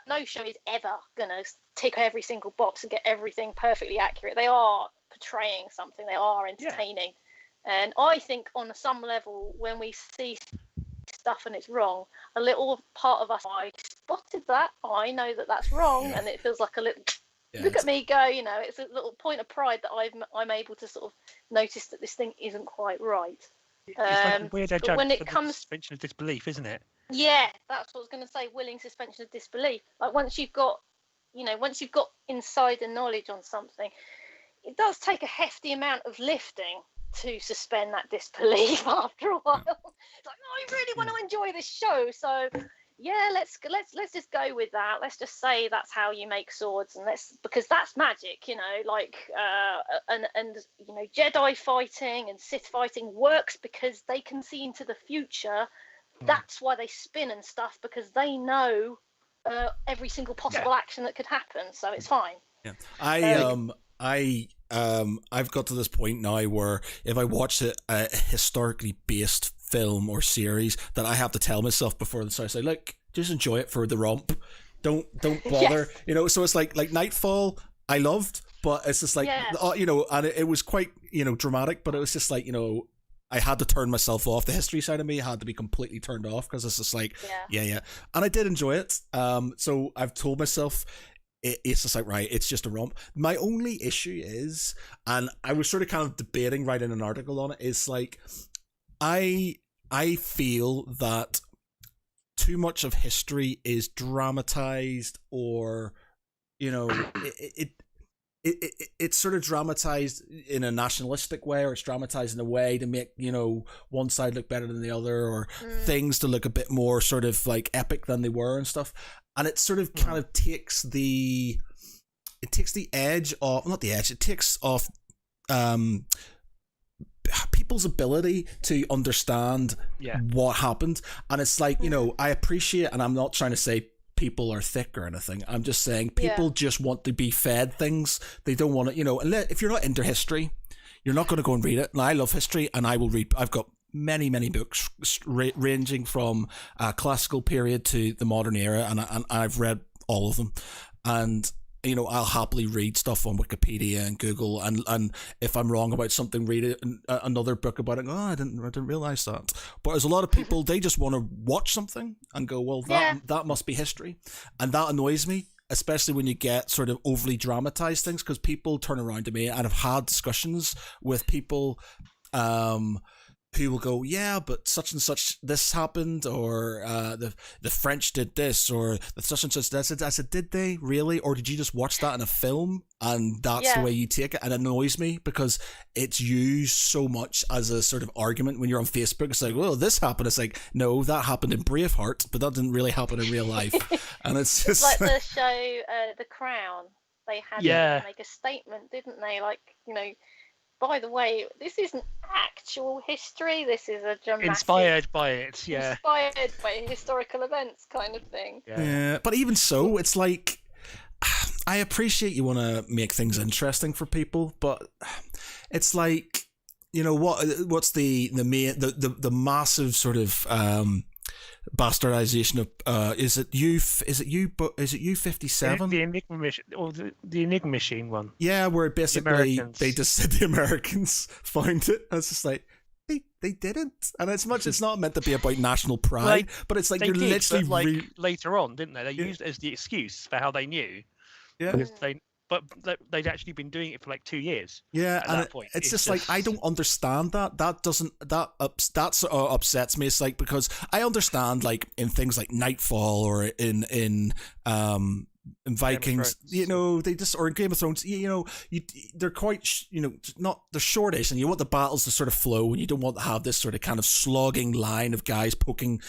No show is ever going to tick every single box and get everything perfectly accurate. They are portraying something. They are entertaining. Yeah. And I think on some level, when we see stuff and it's wrong, a little part of us, I spotted that. I know that that's wrong. Yeah. And it feels like a little... Yeah, look at me go, you know, it's a little point of pride that I'm able to sort of notice that this thing isn't quite right. It's like a weird adjunct when it for comes suspension of disbelief, isn't it? Yeah, that's what I was going to say, willing suspension of disbelief. Like once you've got insider knowledge on something, it does take a hefty amount of lifting to suspend that disbelief after a while. It's like, no, I really want to enjoy this show, so yeah, let's just go with that. Let's just say that's how you make swords, and because that's magic, you know, like and you know, Jedi fighting and Sith fighting works because they can see into the future. That's why they spin and stuff, because they know every single possible action that could happen, so it's fine. Yeah, I've got to this point now where if I watch a historically based film or series, that I have to tell myself before the start, I say, look, just enjoy it for the romp. Don't bother. You know, so it's like Nightfall, I loved, but it's just like, you know, and it was quite, you know, dramatic, but it was just like, you know, I had to turn myself off. The history side of me had to be completely turned off, because it's just like, yeah. And I did enjoy it. So I've told myself, it's just like, right, it's just a romp. My only issue is, and I was sort of kind of debating writing an article on it, is like, I feel that too much of history is dramatized, or, you know, it's sort of dramatized in a nationalistic way, or it's dramatized in a way to make, you know, one side look better than the other, or things to look a bit more sort of like epic than they were and stuff. And it sort of kind of takes the edge off, not the edge, it takes off people's ability to understand what happened. And it's like, you know, I appreciate, and I'm not trying to say people are thick or anything, I'm just saying people just want to be fed things. They don't want to, you know, if you're not into history, you're not going to go and read it. And I love history, and I will read, I've got many books ranging from classical period to the modern era, and I've read all of them. And you know, I'll happily read stuff on Wikipedia and Google, and if I'm wrong about something, read another book about it. Oh, I didn't realize that. But there's a lot of people, they just want to watch something and go, well, that must be history, and that annoys me, especially when you get sort of overly dramatized things, because people turn around to me, and I've had discussions with people who will go, yeah, but such and such this happened, or the French did this, or the such and such this. I said, did they really, or did you just watch that in a film and that's the way you take it? And it annoys me because it's used so much as a sort of argument when you're on Facebook. It's like, well, this happened. It's like, no, that happened in Braveheart, but that didn't really happen in real life. And it's just like the show The Crown. They had to make a statement, didn't they? Like, you know, by the way, this isn't actual history. This is a dramatic... Inspired by it, Inspired by historical events kind of thing. Yeah, but even so, it's like... I appreciate you want to make things interesting for people, but it's like, you know, what's the massive sort of bastardization of is it U-57? The Enigma Machine, or the Enigma Machine one. Yeah, where basically they just said the Americans found it. And it's just like they didn't, and it's not meant to be about national pride, but it's like you're literally later on, didn't they? They used it as the excuse for how they knew. Yeah, because but they'd actually been doing it for like 2 years. Yeah, at and that point. it's just like I don't understand that. That sort of upsets me. It's like, because I understand like in things like Nightfall or in Vikings, you know, they just, or in Game of Thrones, you know, they're quite, you know, not, they're shortish, and you want the battles to sort of flow, and you don't want to have this sort of kind of slogging line of guys poking,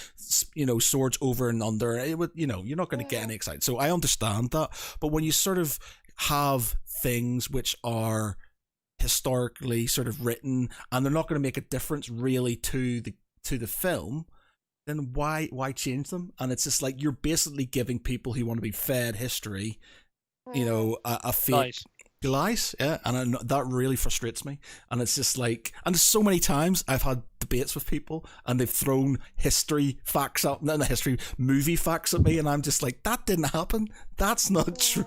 you know, swords over and under. It would, you know, you're not going to get any excited. So I understand that, but when you sort of have things which are historically sort of written and they're not going to make a difference really to the film, then why change them? And it's just like you're basically giving people who want to be fed history, you know, a fake lies. Yeah, and that really frustrates me. And it's just like, and there's so many times I've had debates with people and they've thrown history facts up, not the history movie facts at me, and I'm just like, that didn't happen. That's not true.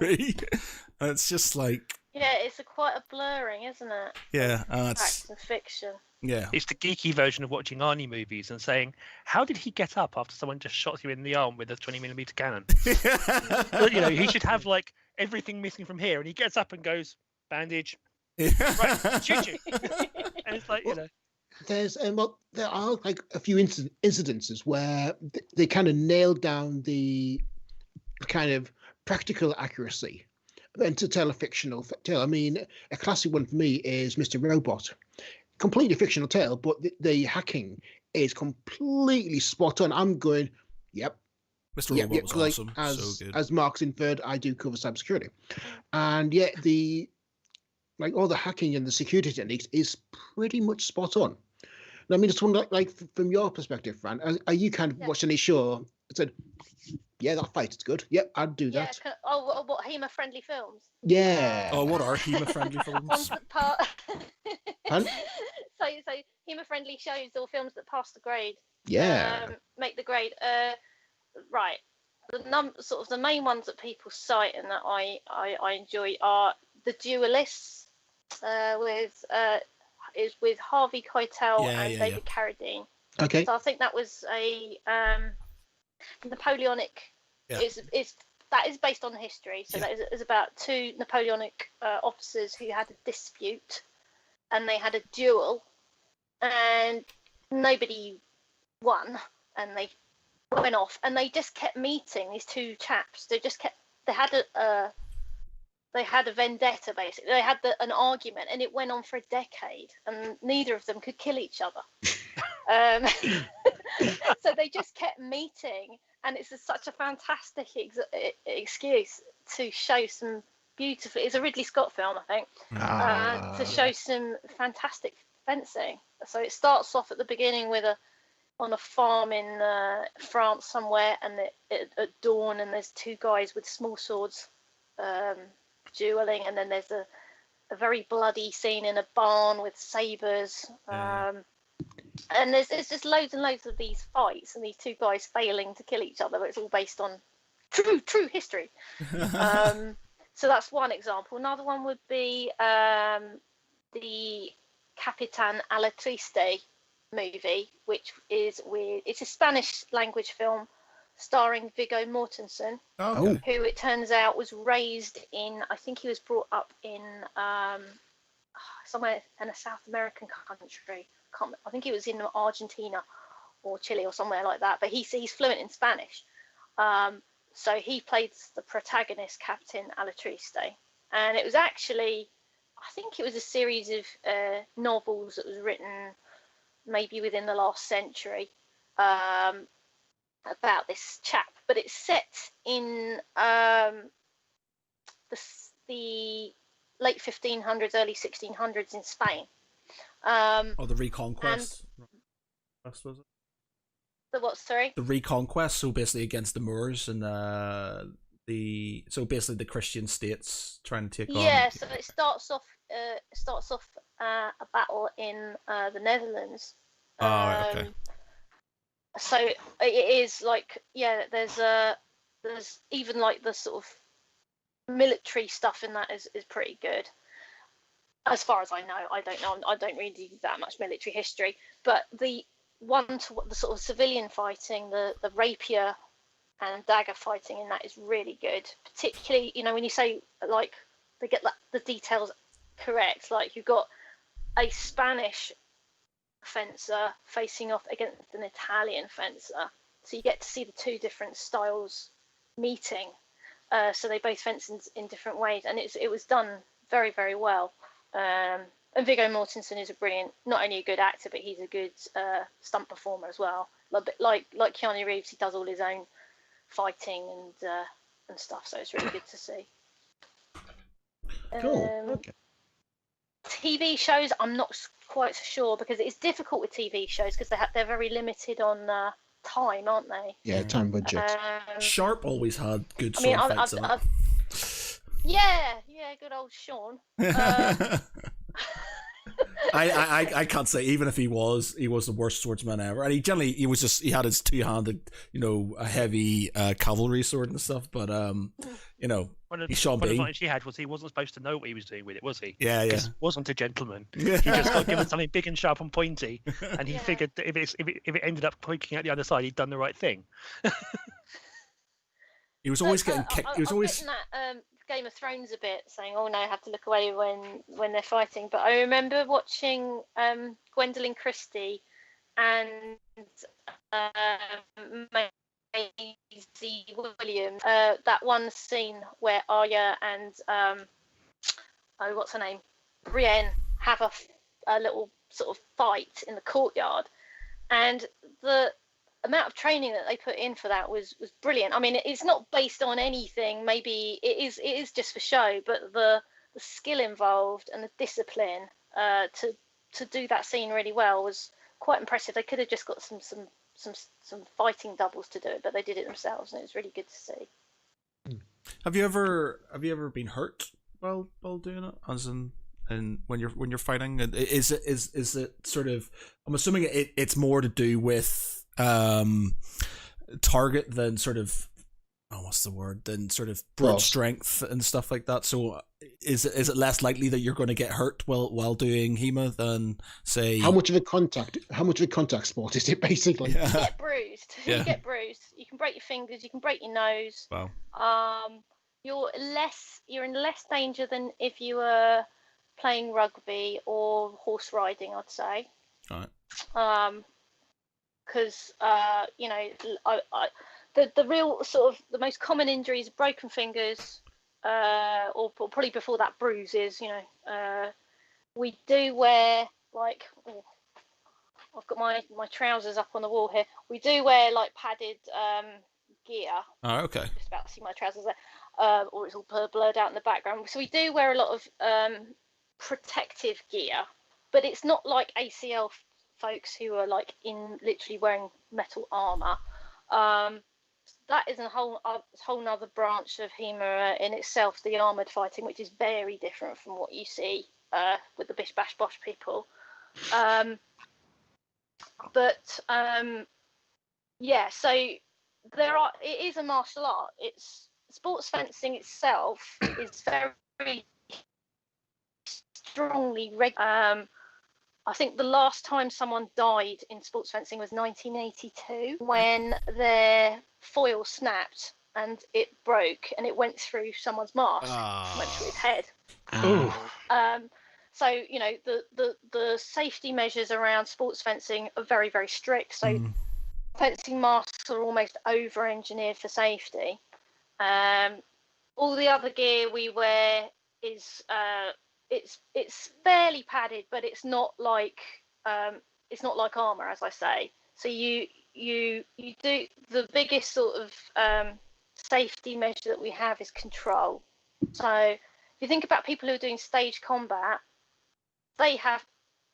And it's just like, yeah, it's quite a blurring, isn't it? Yeah, facts and fiction. Yeah, it's the geeky version of watching Arnie movies and saying, "How did he get up after someone just shot you in the arm with a 20mm cannon?" But, you know, he should have like everything missing from here, and he gets up and goes, "Bandage, right, shoot you." And it's like, you know, there's there are like a few incidences where they kind of nailed down the kind of practical accuracy and to tell a fictional tale. I mean, a classic one for me is Mr. Robot. Completely fictional tale, but the hacking is completely spot on. I'm going, yep. Mr. Robot was like, awesome. So good. As Mark's inferred, I do cover cybersecurity. And yet all the hacking and the security techniques is pretty much spot on. And I mean, just wonder, like from your perspective, Fran, are you kind of watching any show and said, yeah, that fight is good. Yep, I'd do that. What HEMA-friendly films? Yeah. What are HEMA-friendly films? Ones that so HEMA-friendly shows or films that pass the grade. Yeah. Make the grade. Right. Sort of the main ones that people cite and that I enjoy are The Duelists, with Harvey Keitel and David Carradine. Okay. So I think that was a Napoleonic. That is based on history. So that is about two Napoleonic officers who had a dispute, and they had a duel, and nobody won, and they went off, and they just kept meeting, these two chaps. They had a vendetta, basically. They had an argument, and it went on for a decade, and neither of them could kill each other. So they just kept meeting, and it's such a fantastic excuse to show some beautiful. It's a Ridley Scott film, I think, to show some fantastic fencing. So it starts off at the beginning on a farm in France somewhere, and at dawn, and there's two guys with small swords dueling, and then there's a very bloody scene in a barn with sabers. And there's just loads and loads of these fights and these two guys failing to kill each other, but it's all based on true history. So that's one example. Another one would be the Capitan a la Triste movie, which is it's a Spanish language film starring Viggo Mortensen, who it turns out was raised in, I think he was brought up in somewhere in a South American country. I think he was in Argentina or Chile or somewhere like that, but he's fluent in Spanish. So he played the protagonist, Captain a la Triste, and it was actually, I think it was a series of novels that was written maybe within the last century about this chap, but it's set in the late 1500s, early 1600s in Spain. The Reconquest. Was it? The what? Sorry. The Reconquest. So basically against the Moors and so basically the Christian states trying to take on. Yeah. So it starts off a battle in the Netherlands. Okay. So it is like, there's even like the sort of military stuff in that is pretty good. As far as I know, I don't know. I don't really do that much military history, but the sort of civilian fighting, the rapier and dagger fighting in that is really good. Particularly, when you say like they get the details correct. Like you've got a Spanish fencer facing off against an Italian fencer, so you get to see the two different styles meeting. So they both fence in different ways, and it was done very, very well. And Viggo Mortensen is a brilliant, not only a good actor, but he's a good stunt performer as well. Like Keanu Reeves, he does all his own fighting and stuff, so it's really good to see. Cool. Okay. TV shows, I'm not quite so sure, because it's difficult with TV shows because they're very limited on time, aren't they? Yeah, time budget. Sharp always had good sword fights in it. Yeah, good old Sean. I can't say, even if he was the worst swordsman ever, and he had his two-handed, a heavy cavalry sword and stuff, but he's Sean Bean. One of the he had was he wasn't supposed to know what he was doing with it, was he? Yeah. He wasn't a gentleman. He just got given something big and sharp and pointy, and he figured that if it ended up poking at the other side, he'd done the right thing. He was always getting kicked. He was always getting that Game of Thrones a bit, saying, "Oh no, I have to look away when they're fighting." But I remember watching Gwendolyn Christie and Maisie Williams. That one scene where Arya and what's her name, Brienne, have a little sort of fight in the courtyard, and the amount of training that they put in for that was brilliant. I mean, it's not based on anything. Maybe it is just for show, but the skill involved and the discipline to do that scene really well was quite impressive. They could have just got some fighting doubles to do it, but they did it themselves, and it was really good to see. Have you ever been hurt while doing it? As in, and when you're fighting, is it sort of? I'm assuming it's more to do with target than sort of than sort of broad strength and stuff like that. So is it less likely that you're going to get hurt while doing HEMA than say how much of a contact sport is it basically? You get bruised. Yeah. You get bruised. You can break your fingers, you can break your nose. Wow. You're in less danger than if you were playing rugby or horse riding, I'd say. Right. Because the real sort of the most common injuries are broken fingers, or probably before that bruises. We do wear I've got my trousers up on the wall here. We do wear padded gear. Oh, okay. Just about to see my trousers there, or it's all blurred out in the background. So we do wear a lot of protective gear, but it's not like ACL folks who are in literally wearing metal armor. That is a whole nother branch of HEMA in itself, the armored fighting, which is very different from what you see with the bish bash bosh people. So it is a martial art. It's sports fencing itself is very strongly regulated. I think the last time someone died in sports fencing was 1982 when their foil snapped and it broke and it went through someone's mask, went through his head. So the safety measures around sports fencing are very, very strict. So fencing masks are almost over-engineered for safety. All the other gear we wear is it's fairly padded, but it's not like armor, as I say. So you do the biggest sort of safety measure that we have is control. So if you think about people who are doing stage combat, they have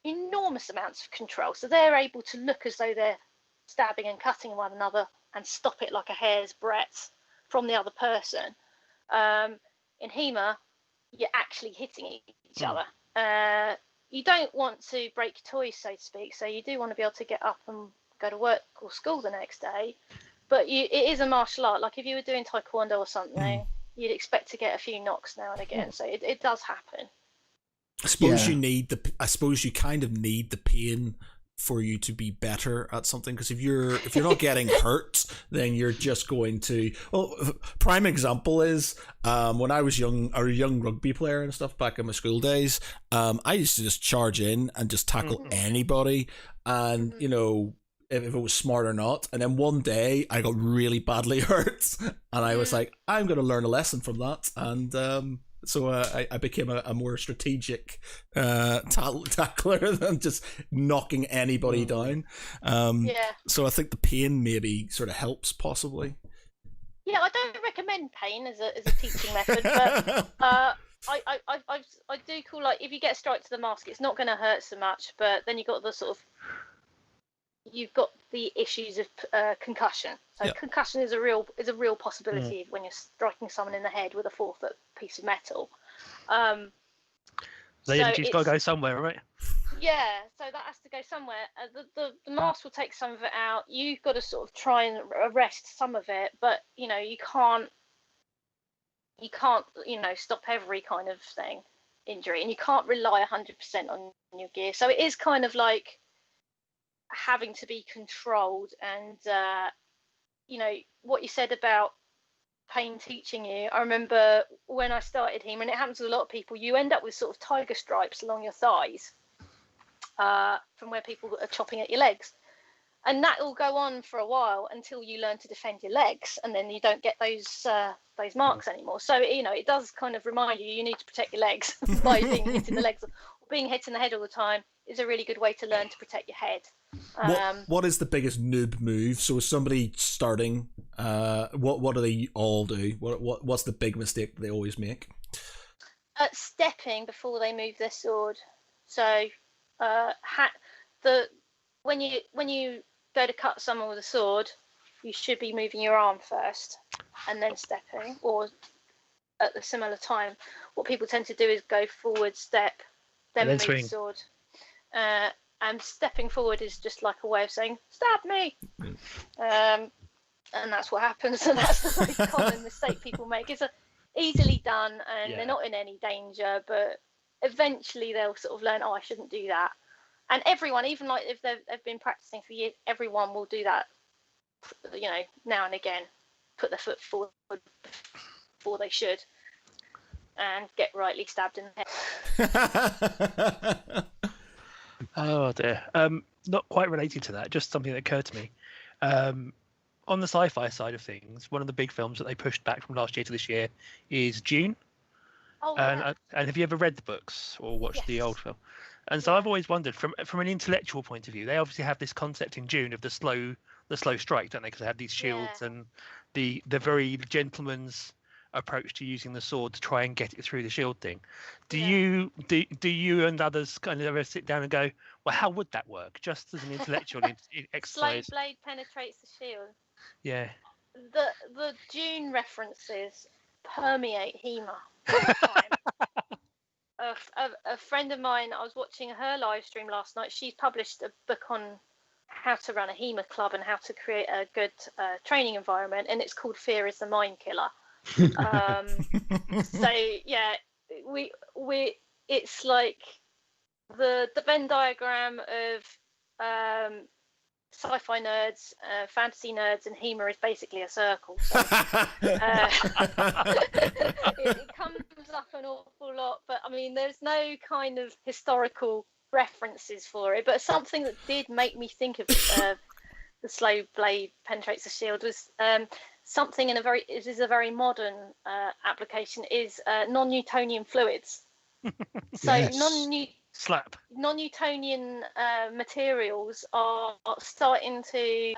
enormous amounts of control. So they're able to look as though they're stabbing and cutting one another and stop it like a hair's breadth from the other person. In HEMA, you're actually hitting each other. You don't want to break your toys, so to speak, so you do want to be able to get up and go to work or school the next day, but it is a martial art. Like if you were doing taekwondo or something, you'd expect to get a few knocks now and again, so it does happen. I suppose you kind of need the pain for you to be better at something, because if you're not getting hurt, then you're just going to. Well, prime example is when I was young, or a young rugby player and stuff back in my school days. I used to just charge in and just tackle anybody, and you know, if it was smart or not. And then one day I got really badly hurt, and I was like, I'm going to learn a lesson from that, and so I became a more strategic tackler than just knocking anybody down. So I think the pain maybe sort of helps, possibly. Yeah, I don't recommend pain as a teaching method, but I do call, like, if you get a strike to the mask, it's not going to hurt so much, but then you've got the issues of concussion. So concussion is a real possibility when you're striking someone in the head with a 4-foot piece of metal. The energy's got to go somewhere, right? Yeah, so that has to go somewhere. The mask will take some of it out. You've got to sort of try and arrest some of it, but you know, you can't stop every kind of injury, and you can't rely 100% on your gear. So it is kind of like having to be controlled, and you know what you said about pain teaching you. I remember when I started HEMA, and it happens with a lot of people, you end up with sort of tiger stripes along your thighs from where people are chopping at your legs, and that will go on for a while until you learn to defend your legs, and then you don't get those marks anymore. So you know, it does kind of remind you need to protect your legs by being hit in the legs. Being hit in the head all the time is a really good way to learn to protect your head. What is the biggest noob move? So, is somebody starting? What do they all do? What's the big mistake that they always make? Stepping before they move their sword. So, when you go to cut someone with a sword, you should be moving your arm first and then stepping, or at a similar time. What people tend to do is go forward, step, then move the sword. And stepping forward is just like a way of saying, stab me. And that's what happens. And that's the most common mistake people make. It's easily done, and they're not in any danger, but eventually they'll sort of learn, I shouldn't do that. And everyone, even like if they've been practicing for years, everyone will do that, you know, now and again, put their foot forward before they should, and get rightly stabbed in the head. Oh dear. Not quite related to that, just something that occurred to me. On the sci-fi side of things, one of the big films that they pushed back from last year to this year is Dune. And have you ever read the books or watched the old film? And so I've always wondered, from an intellectual point of view, they obviously have this concept in Dune of the slow strike, don't they? Because they have these shields and the very gentleman's approach to using the sword to try and get it through the shield thing. Do you and others kind of ever sit down and go, well, how would that work? Just as an intellectual exercise. Slow blade penetrates the shield. Yeah. The Dune references permeate HEMA all the time. A friend of mine, I was watching her live stream last night. She's published a book on how to run a HEMA club and how to create a good training environment, and it's called Fear is the Mind Killer. So yeah, we it's like the Venn diagram of sci-fi nerds, fantasy nerds, and HEMA is basically a circle. So, it comes up an awful lot, but I mean, there's no kind of historical references for it. But something that did make me think of the slow blade penetrates the shield was something it is a very modern application is non-Newtonian fluids. So non-Newtonian materials are starting to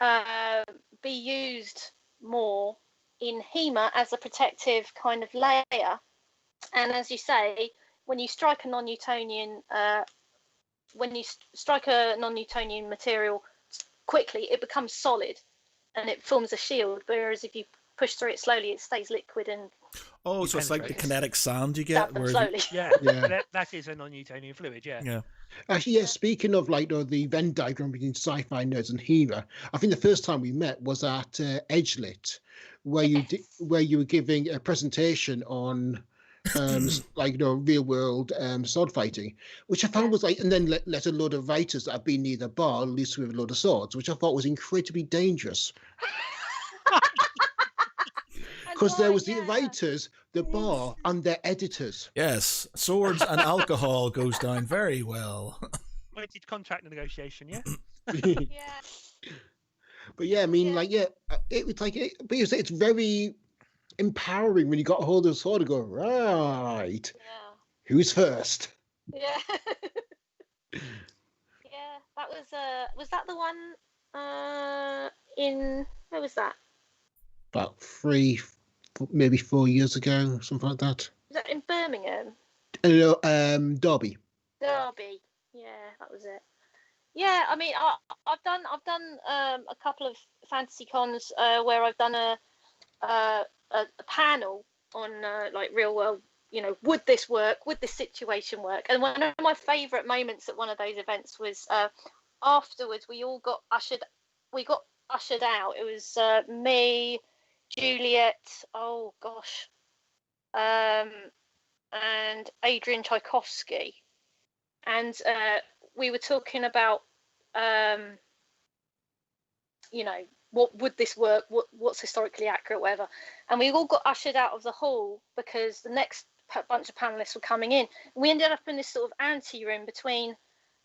be used more in HEMA as a protective kind of layer. And as you say, when you strike a non-Newtonian material quickly, it becomes solid and it forms a shield, whereas if you push through it slowly, it stays liquid and so it's like the kinetic sand you get slowly. That is a non-Newtonian fluid. Actually, speaking of like the Venn diagram between sci-fi nerds and HEMA, I think the first time we met was at Edgelit, where you were giving a presentation on like real world sword fighting, which I found was like, and then let a load of writers that have been near the bar loose with a load of swords, which I thought was incredibly dangerous. Because there was the writers, the bar, and their editors. Yes, swords and alcohol goes down very well. Weighted contract negotiation, yeah. Yeah. But yeah, I mean, it was like but it's very empowering when you got a hold of the sword and go, right, who's first? Yeah. Yeah, that was that the one in, where was that? About 3, maybe 4 years ago, something like that. Was that in Birmingham? Derby. Derby. Yeah, that was it. Yeah, I mean, I've done a couple of fantasy cons where I've done a panel on like real world, would this work? Would this situation work? And one of my favourite moments at one of those events was afterwards we got ushered out. It was me, Juliet, oh gosh, and Adrian Tchaikovsky, and we were talking about what would this work, what's historically accurate, whatever, and we all got ushered out of the hall because the next bunch of panelists were coming in. We ended up in this sort of ante room between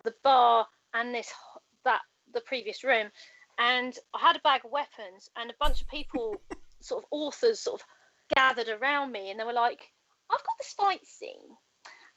the bar and the previous room, and I had a bag of weapons, and a bunch of people sort of authors sort of gathered around me, and they were like, I've got this fight scene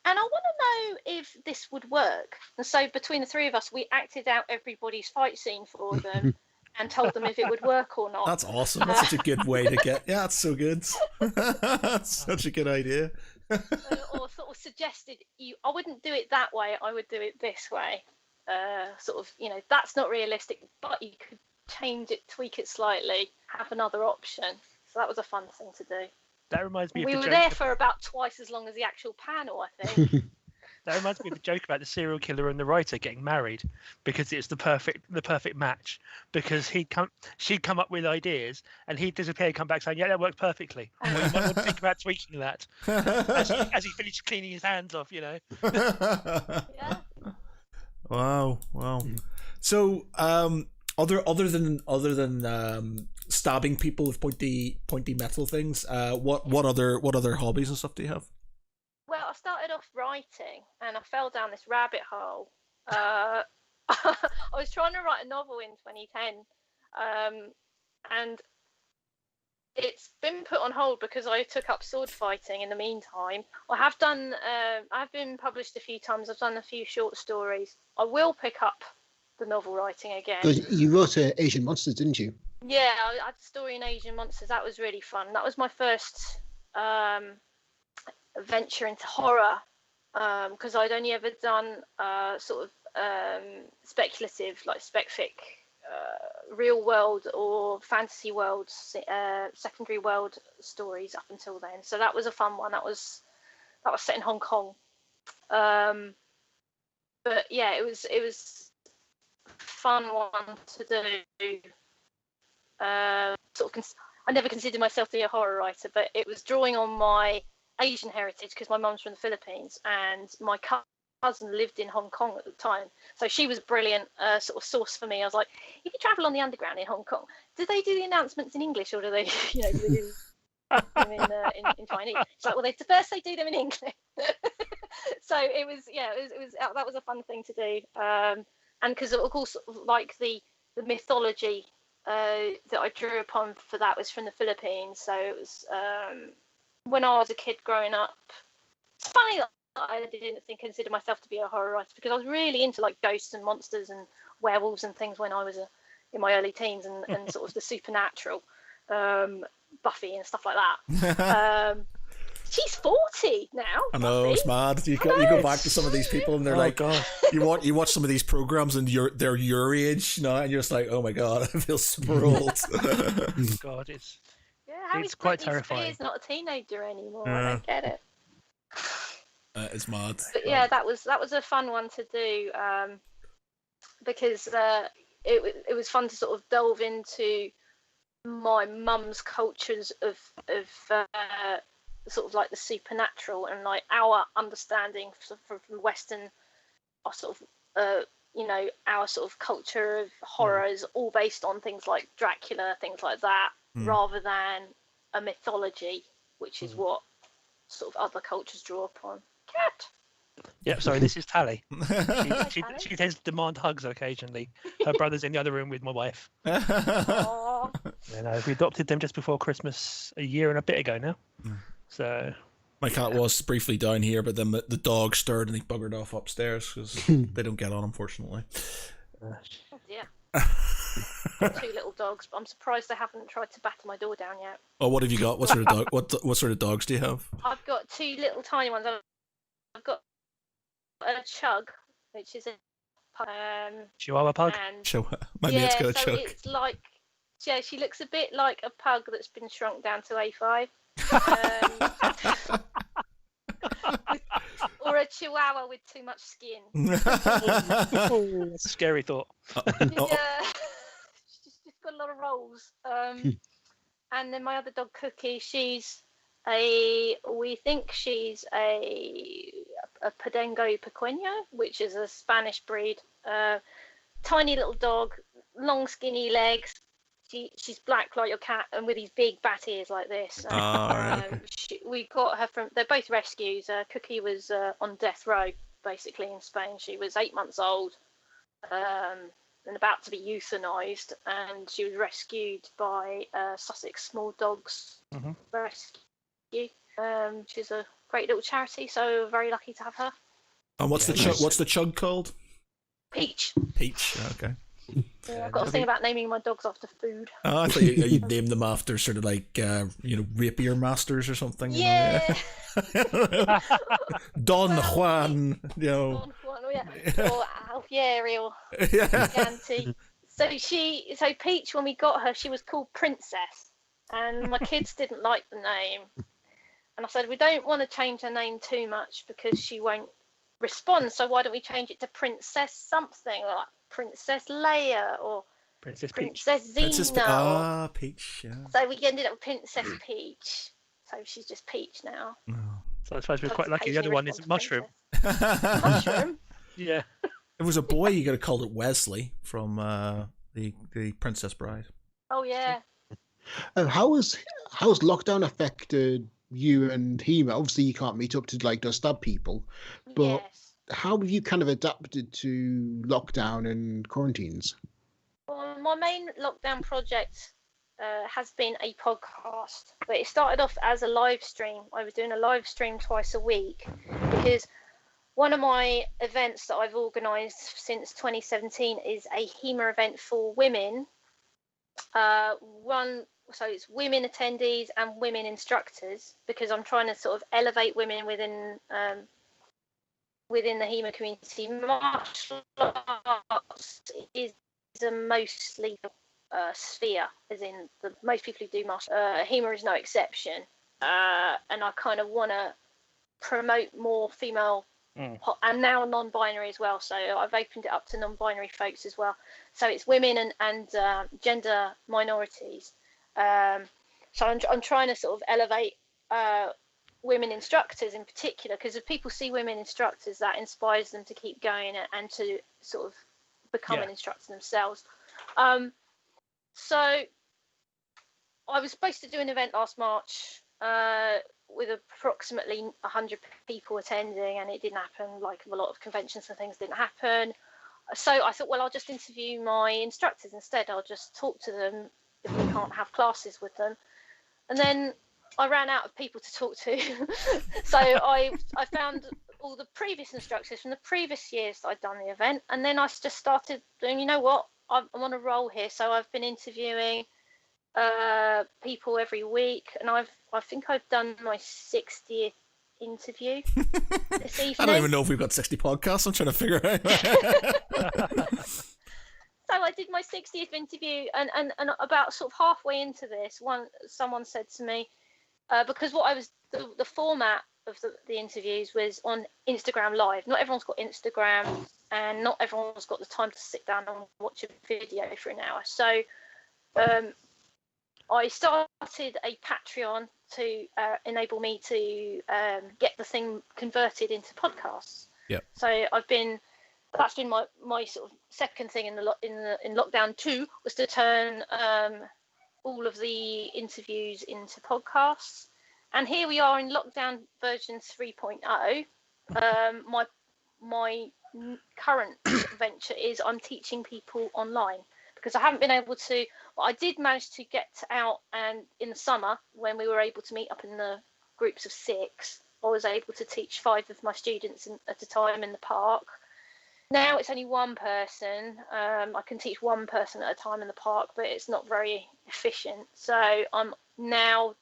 and I want to know if this would work. And so between the three of us, we acted out everybody's fight scene for them and told them if it would work or not. That's awesome. That's such a good way to get. Yeah, that's so good. That's such a good idea. Or sort of suggested I wouldn't do it that way. I would do it this way. That's not realistic, but you could change it, tweak it slightly, have another option. So that was a fun thing to do. That reminds me of we were there for about twice as long as the actual panel, I think. That reminds me of the joke about the serial killer and the writer getting married, because it's the perfect match. Because she'd come up with ideas, and he'd disappear, come back saying, "Yeah, that works perfectly." Well, you might want to think about tweaking that as he finished cleaning his hands off, Yeah. Wow. So, other than stabbing people with pointy metal things, what other hobbies and stuff do you have? Well, I started off writing and I fell down this rabbit hole. I was trying to write a novel in 2010, and it's been put on hold because I took up sword fighting in the meantime. I've been published a few times. I've done a few short stories. I will pick up the novel writing again. Because you wrote Asian Monsters, didn't you? Yeah, I had a story in Asian Monsters. That was really fun. That was my first venture into horror, because I'd only ever done speculative, like spec-fic, real world or fantasy world, secondary world stories up until then. So that was a fun one. That was set in Hong Kong. But yeah, it was fun one to do. I never considered myself to be a horror writer, but it was drawing on my Asian heritage because my mum's from the Philippines and my cousin lived in Hong Kong at the time, so she was a brilliant sort of source for me. I was like, if you travel on the underground in Hong Kong, do they do the announcements in English or do they, do they do them in Chinese? She's like, well, first they do them in English. So it was that was a fun thing to do, and because of course like the mythology that I drew upon for that was from the Philippines. So it was when I was a kid growing up. It's funny that I didn't consider myself to be a horror writer because I was really into like ghosts and monsters and werewolves and things when I was in my early teens and sort of the supernatural, Buffy and stuff like that. She's 40 now. I know, Buffy. It's mad. You go back to some of these people and they're like, God. you watch some of these programs and they're your age now, and you're just like, oh my God, I feel sprawled. God, it's quite terrifying. He's not a teenager anymore. I don't get it. It's mad. But yeah, that was a fun one to do, because it was fun to sort of delve into my mum's cultures of sort of like the supernatural, and like our understanding from Western, or sort of our sort of culture of horror is all based on things like Dracula, things like that, rather than a mythology, which is what sort of other cultures draw upon. Cat. Yeah, sorry, this is Tally. She tends to demand hugs occasionally. Her brother's in the other room with my wife. Aww. We adopted them just before Christmas a year and a bit ago now. So my cat was briefly down here, but then the dog stirred and he buggered off upstairs because they don't get on, unfortunately. Oh dear. Got 2 little dogs, but I'm surprised they haven't tried to batter my door down yet. Oh, what have you got? What sort of dog? What sort of dogs do you have? I've got 2 little tiny ones. I've got a Chug, which is a Chihuahua pug. My mate's got a Chug. It's like, she looks a bit like a pug that's been shrunk down to A5. Or a Chihuahua with too much skin. That's a scary thought. Yeah, she's got a lot of rolls. And then my other dog, Cookie, we think she's a Podengo Pequeño, which is a Spanish breed. Tiny little dog, long skinny legs. She's black like your cat, and with these big bat ears like this. We got her from. They're both rescues. Cookie was on death row, basically in Spain. She was 8 months old, and about to be euthanized, and she was rescued by Sussex Small Dogs Rescue. She's a great little charity, so we're very lucky to have her. And what's the Chug called? Peach. Peach. Okay. Yeah, I've got a thing about naming my dogs after food. Oh, I thought you'd name them after sort of like rapier masters or something. Yeah. Don Juan. Don Juan, or Alfieri, or Ganti. So Peach, when we got her, she was called Princess, and my kids didn't like the name, and I said we don't want to change her name too much because she won't respond. So why don't we change it to Princess something, like Princess Leia or Princess Xena. Peach. Yeah. So we ended up with Princess Peach. So she's just Peach now. Oh. So I suppose we're quite lucky. The other one is Mushroom. Mushroom. Yeah. If it was a boy, you could have called it Wesley from the Princess Bride. Oh yeah. How has lockdown affected you and HEMA? Obviously, you can't meet up to like stab people, but how have you kind of adapted to lockdown and quarantines? Well, my main lockdown project has been a podcast, but it started off as a live stream. I was doing a live stream twice a week because one of my events that I've organised since 2017 is a HEMA event for women. So it's women attendees and women instructors, because I'm trying to sort of elevate women within the HEMA community. Martial arts is a mostly sphere, as in most people who do martial HEMA is no exception, and I kind of want to promote more female and now non-binary as well, so I've opened it up to non-binary folks as well, so it's women and gender minorities. So I'm trying to sort of elevate women instructors in particular, because if people see women instructors, that inspires them to keep going and to sort of become an instructor themselves. So I was supposed to do an event last March with approximately 100 people attending, and it didn't happen. Like a lot of conventions and things didn't happen. So I thought, well, I'll just interview my instructors instead. I'll just talk to them if we can't have classes with them. And then I ran out of people to talk to. So I found all the previous instructors from the previous years that I'd done the event. And then I just started doing, you know what, I'm on a roll here. So I've been interviewing people every week. And I think I've done my 60th interview this evening. I don't even know if we've got 60 podcasts. I'm trying to figure it out. So I did my 60th interview, and about sort of halfway into this, someone said to me, because the format of the interviews was on Instagram Live. Not everyone's got Instagram, and not everyone's got the time to sit down and watch a video for an hour. So I started a Patreon to enable me to get the thing converted into podcasts. Yeah. So that's been my sort of second thing in lockdown 2, was to turn all of the interviews into podcasts. And here we are in lockdown version 3.0. My current venture is I'm teaching people online, because I haven't been able to. Well, I did manage to get out, and in the summer when we were able to meet up in the groups of 6, I was able to teach 5 of my students at a time in the park. Now it's only one person. I can teach one person at a time in the park, but it's not very efficient. So I'm now,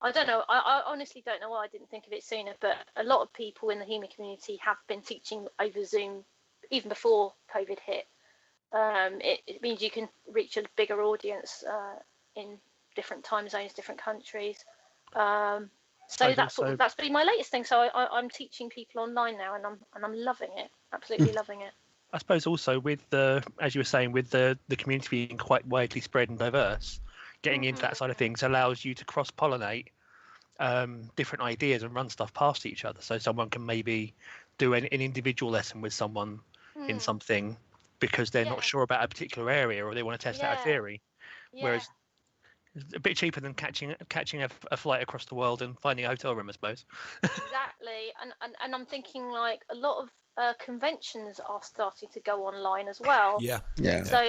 I don't know, I honestly don't know why I didn't think of it sooner, but a lot of people in the HEMA community have been teaching over Zoom even before COVID hit. It means you can reach a bigger audience in different time zones, different countries. So that's been my latest thing. So I'm teaching people online now, and I'm loving it. Absolutely loving it. I suppose also with as you were saying, with the community being quite widely spread and diverse, getting into that side of things allows you to cross-pollinate different ideas and run stuff past each other. So someone can maybe do an individual lesson with someone in something because they're not sure about a particular area, or they want to test out a theory. Whereas it's a bit cheaper than catching a flight across the world and finding a hotel room, I suppose. Exactly, and I'm thinking like a lot of conventions are starting to go online as well. Yeah. So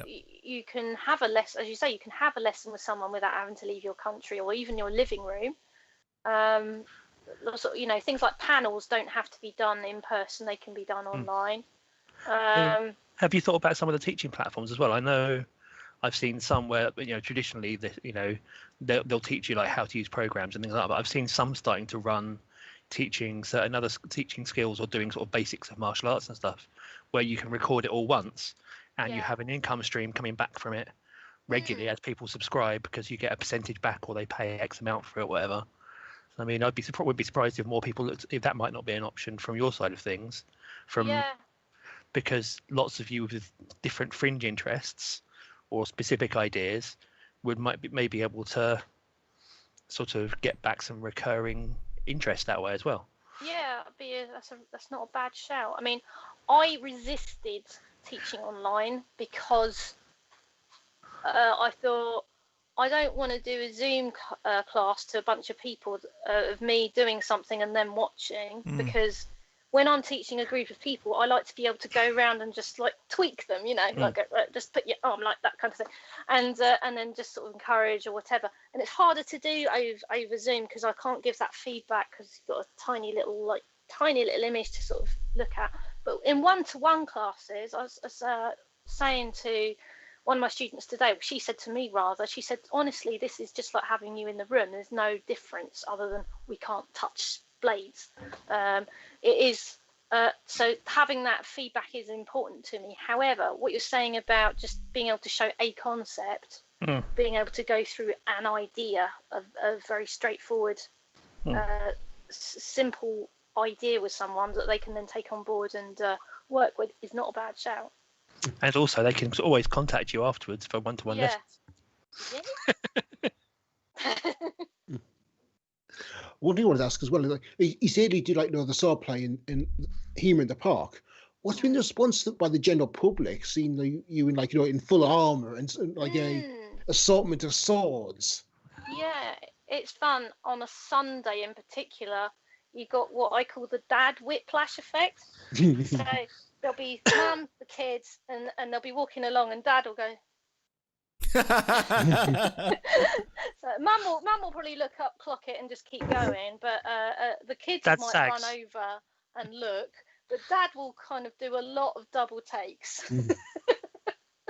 you can have a lesson, as you say, you can have a lesson with someone without having to leave your country or even your living room. You know, things like panels don't have to be done in person; they can be done online. Have you thought about some of the teaching platforms as well? I know I've seen some where, you know, traditionally, they'll teach you like how to use programs and things like that. But I've seen some starting to run teaching certain other teaching skills or doing sort of basics of martial arts and stuff, where you can record it all once and you have an income stream coming back from it regularly as people subscribe, because you get a percentage back or they pay X amount for it, whatever. So, I mean, would be surprised if more people looked, if that might not be an option from your side of things, because lots of you with different fringe interests or specific ideas might be able to sort of get back some recurring interest that way as well. Yeah, that's not a bad shout. I mean, I resisted teaching online because I thought I don't want to do a Zoom class to a bunch of people of me doing something and them watching, because when I'm teaching a group of people, I like to be able to go around and just like tweak them, you know, like just put your arm like that kind of thing, and then just sort of encourage or whatever. And it's harder to do over Zoom because I can't give that feedback because you've got a tiny little image to sort of look at. But in one-to-one classes, I was saying to one of my students today, she said to me rather, she said, honestly, this is just like having you in the room. There's no difference other than we can't touch blades. It is so having that feedback is important to me. However, what you're saying about just being able to show a concept, being able to go through an idea of a very straightforward, simple idea with someone that they can then take on board and work with is not a bad shout. And also, they can always contact you afterwards for one-to-one lessons. One thing I wanted to ask as well is, like, you said you do like the sword play in HEMA in the park. What's been the response by the general public seeing you in like in full armor and like a assortment of swords? Yeah, it's fun. On a Sunday in particular, you got what I call the dad whiplash effect. So there'll be mum, the kids, and they'll be walking along, and dad will go. So mum will probably look up, clock it, and just keep going. But the kids might run over and look. But dad will kind of do a lot of double takes.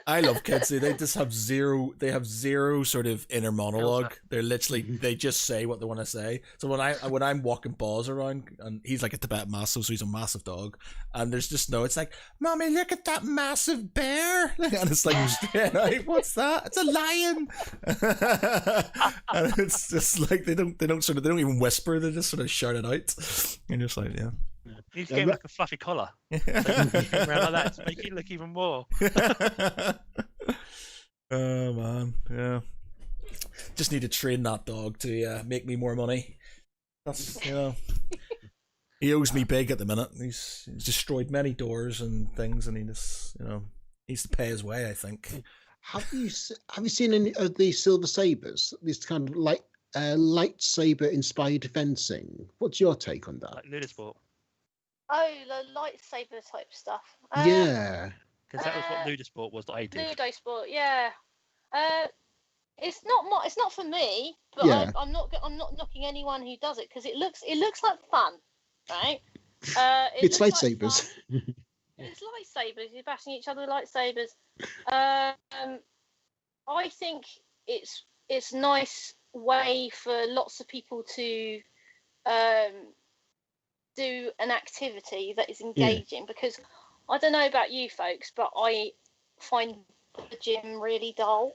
I love kids. They just have zero. They have zero sort of inner monologue. They're literally they just say what they want to say. So when I'm walking Boz around, and he's like a Tibetan Mastiff, so he's a massive dog, and there's just no. It's like, mommy, look at that massive bear, and it's like, what's that? It's a lion. And it's just like they don't even whisper. They just sort of shout it out. And you're just like, yeah. You need to get him like a fluffy collar. So you can keep him around like that to make it look even more. Oh man, yeah. Just need to train that dog to make me more money. That's he owes me big at the minute. He's destroyed many doors and things, and he just needs to pay his way, I think. Have you seen any of the Silver Sabers? This kind of lightsaber inspired fencing. What's your take on that? Like Ludosport. Oh, the lightsaber type stuff. Yeah, Because that was what Ludosport was that I did. Ludosport, yeah. It's not for me, but Yeah. I'm not knocking anyone who does it because it looks like fun, right? it's looks lightsabers. Like fun. It's lightsabers. You're bashing each other with lightsabers. I think it's a nice way for lots of people to do an activity that is engaging because I don't know about you folks, but I find the gym really dull.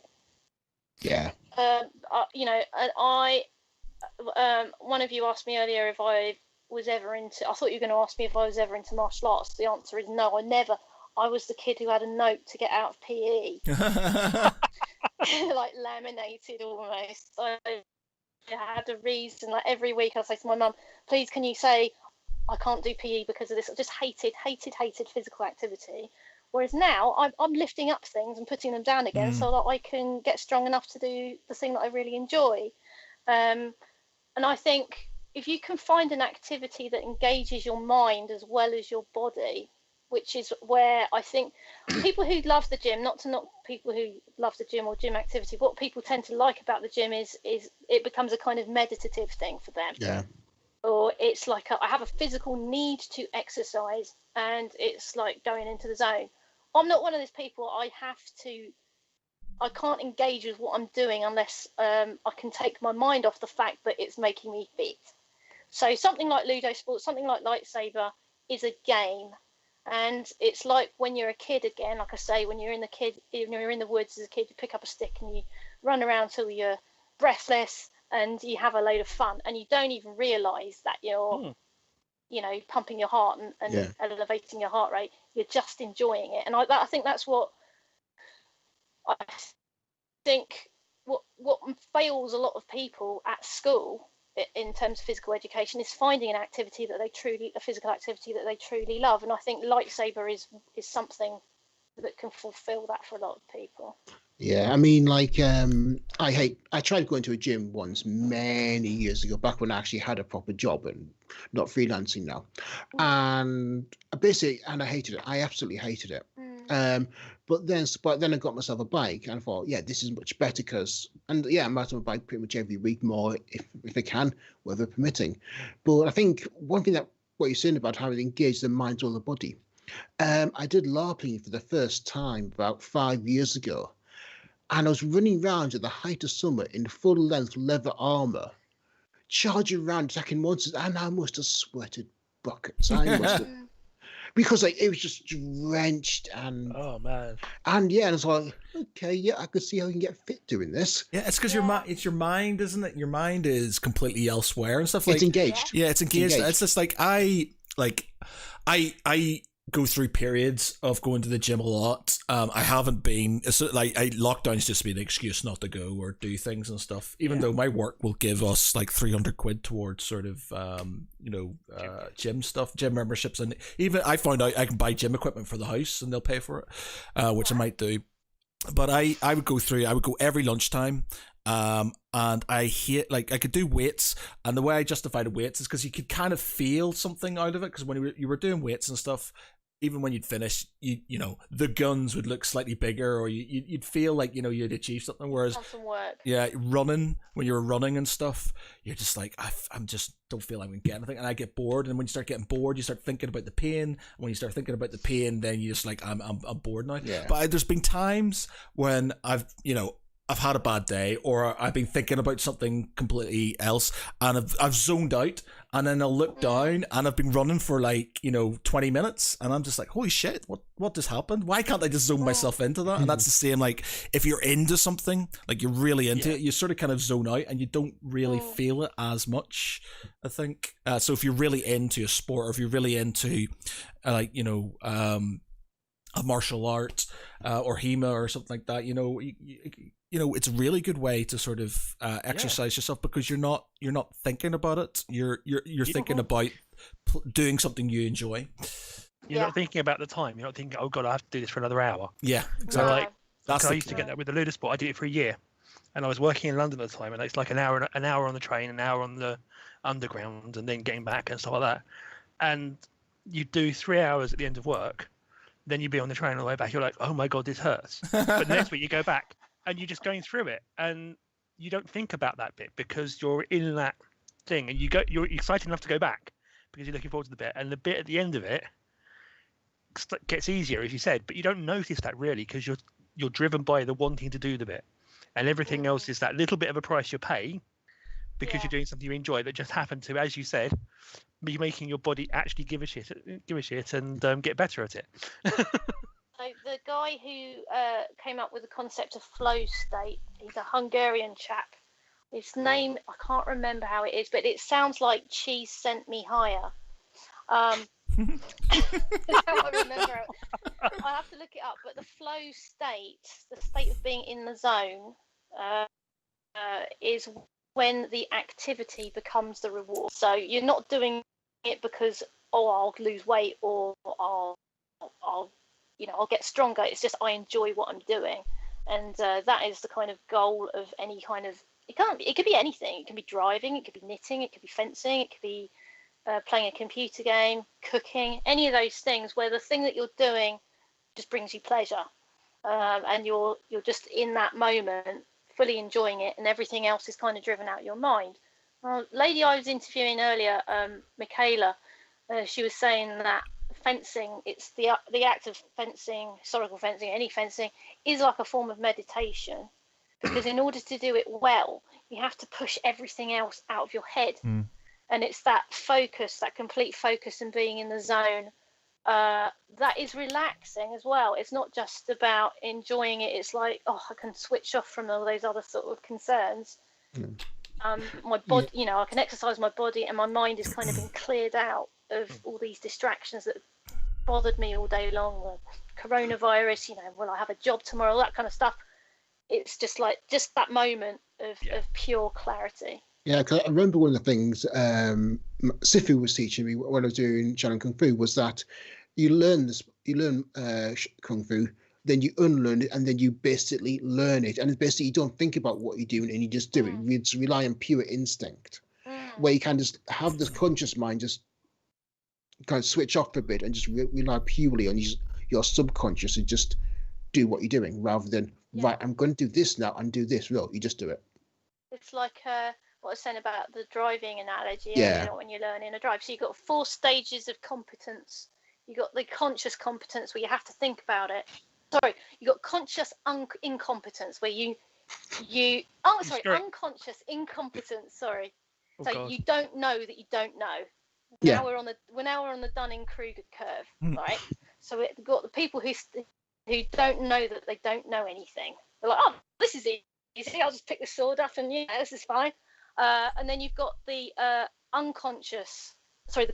Yeah. One of you asked me earlier if I was ever into. I thought you were going to ask me if I was ever into martial arts. The answer is no. I never. I was the kid who had a note to get out of PE, like laminated almost. I had a reason. Like every week, I'd say to my mum, "Please, can you say I can't do PE because of this?" I just hated physical activity. Whereas now I'm lifting up things and putting them down again so that I can get strong enough to do the thing that I really enjoy. And I think if you can find an activity that engages your mind as well as your body, which is where I think people who love the gym, not to knock people who love the gym or gym activity, what people tend to like about the gym is it becomes a kind of meditative thing for them. Yeah. Or it's like I have a physical need to exercise and it's like going into the zone. I'm not one of those people. I can't engage with what I'm doing unless I can take my mind off the fact that it's making me fit. So something like Ludosport, something like Lightsaber is a game. And it's like when you're a kid again, like I say, when you're in the woods as a kid, you pick up a stick and you run around till you're breathless and you have a load of fun and you don't even realise that you're pumping your heart and elevating your heart rate. You're just enjoying it. And I think that's what I think what fails a lot of people at school in terms of physical education is finding a physical activity that they truly love. And I think lightsaber is something that can fulfill that for a lot of people. Yeah, I mean, like, I tried going to a gym once many years ago, back when I actually had a proper job and not freelancing now. And I hated it. I absolutely hated it. But then I got myself a bike and I thought, yeah, this is much better I'm out on a bike pretty much every week more if I can, weather permitting. But I think one thing that what you're saying about how it engages the mind or the body. I did LARPing for the first time about 5 years ago. And I was running around at the height of summer in full-length leather armor, charging around, attacking monsters, and I must have sweated buckets. Because it was just drenched and oh man, and I was like, okay, I could see how you can get fit doing this. Yeah, it's because it's your mind, isn't it? Your mind is completely elsewhere and stuff. It's engaged. Yeah, it's engaged. It's just like I go through periods of going to the gym a lot. I haven't been lockdown's just been an excuse not to go or do things and stuff. Even though my work will give us like 300 quid towards sort of gym stuff, gym memberships, and even I found out I can buy gym equipment for the house and they'll pay for it, which I might do. But I would go every lunchtime. And I hate, like, I could do weights, and the way I justified the weights is because you could kind of feel something out of it, because when you were doing weights and stuff, even when you'd finish, you know, the guns would look slightly bigger, or you'd feel like, you know, you'd achieved something, whereas, running, when you were running and stuff, you're just like, I'm just don't feel like I'm getting anything, and I get bored, and when you start getting bored, you start thinking about the pain, and when you start thinking about the pain, then you just like, I'm bored now. Yeah. But there's been times when I've had a bad day, or I've been thinking about something completely else, and I've zoned out, and then I'll look down, and I've been running for 20 minutes, and I'm just like, holy shit, what just happened? Why can't I just zone myself into that? And that's the same, like, if you're into something, like you're really into it, you sort of kind of zone out, and you don't really feel it as much, I think. So if you're really into a sport, or if you're really into, martial arts or HEMA or something like that, it's a really good way to sort of exercise yourself, because you're not thinking about it. You're thinking about doing something you enjoy. You're not thinking about the time. You're not thinking, oh god, I have to do this for another hour. Yeah, exactly. So like, That's I used to get that with the Luda Sport. I did it for a year, and I was working in London at the time, and it's like an hour on the train, an hour on the underground, and then getting back and stuff like that. And you do 3 hours at the end of work, then you'd be on the train on the way back. You're like, oh my god, this hurts. But next week you go back and you're just going through it, and you don't think about that bit because you're in that thing, and you're excited enough to go back because you're looking forward to the bit, and the bit at the end of it gets easier, as you said, but you don't notice that really because you're driven by the wanting to do the bit, and everything else is that little bit of a price you pay because you're doing something you enjoy that just happened to, as you said, be making your body actually give a shit and get better at it. So the guy who came up with the concept of flow state, he's a Hungarian chap. His name, I can't remember how it is, but it sounds like Cheese Sent Me Higher. That's how I remember it. I have to look it up, but the flow state, the state of being in the zone, is when the activity becomes the reward. So you're not doing it because, I'll lose weight or I'll get stronger. It's just I enjoy what I'm doing, and that is the kind of goal of any kind of. It could be anything. It can be driving. It could be knitting. It could be fencing. It could be playing a computer game, cooking, any of those things where the thing that you're doing just brings you pleasure, and you're just in that moment, fully enjoying it, and everything else is kind of driven out of your mind. Lady I was interviewing earlier, Michaela, she was saying that fencing, it's the act of fencing, historical fencing, any fencing, is like a form of meditation, because in order to do it well, you have to push everything else out of your head. And it's that focus, that complete focus and being in the zone, that is relaxing as well. It's not just about enjoying it. It's like, I can switch off from all those other sort of concerns. My body, I can exercise my body, and my mind is kind of been cleared out of all these distractions that bothered me all day long. The coronavirus, will I have a job tomorrow? All that kind of stuff. It's just that moment of pure clarity. Yeah, because I remember one of the things Sifu was teaching me when I was doing Shaolin Kung Fu was that you learn Kung Fu, then you unlearn it, and then you basically learn it. And it's basically you don't think about what you're doing, and you just do it. You just rely on pure instinct, where you can just have this conscious mind just kind of switch off a bit and just rely purely on your subconscious and just do what you're doing, rather than, right, I'm going to do this now and do this. No, you just do it. It's like what I was saying about the driving analogy, when you're learning a drive. So you've got 4 stages of competence. You've got the conscious competence where you have to think about it. Sorry, you've got conscious incompetence where unconscious incompetence, sorry. So you don't know that you don't know. Now we're on the Dunning-Kruger curve, right? So we've got the people who don't know that they don't know anything. They're like, this is easy, I'll just pick the sword up and this is fine. And then you've got the the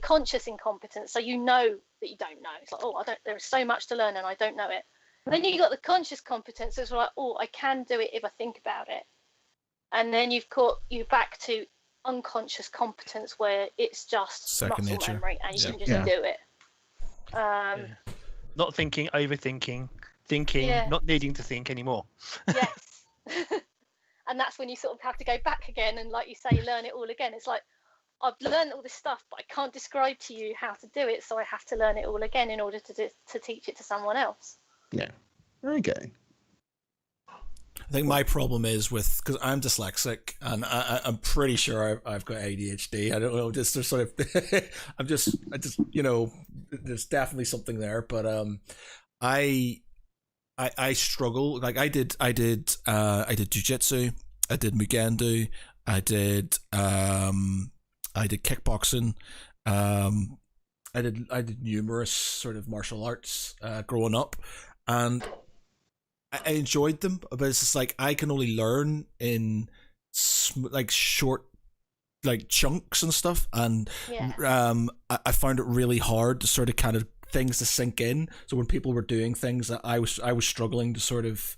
conscious incompetence. So you know that you don't know. It's like, there is so much to learn and I don't know it. And then you've got the conscious competence. It's like, I can do it if I think about it. And then you're back to unconscious competence where it's just second muscle nature memory and you can just do it. Not thinking, overthinking, thinking, not needing to think anymore. Yes. And that's when you sort of have to go back again and, like you say, learn it all again. It's like, I've learned all this stuff, but I can't describe to you how to do it, so I have to learn it all again in order to teach it to someone else. Yeah. Okay. I think my problem is because I'm dyslexic and I'm pretty sure I've got ADHD. I don't know, just sort of, I just there's definitely something there, but I struggle. Like I did jujitsu, I did Mugendu, I did kickboxing, I did numerous sort of martial arts growing up, and I enjoyed them, but it's just like I can only learn in short chunks and stuff, and I found it really hard to sort of kind of things to sink in. So when people were doing things that I was struggling to sort of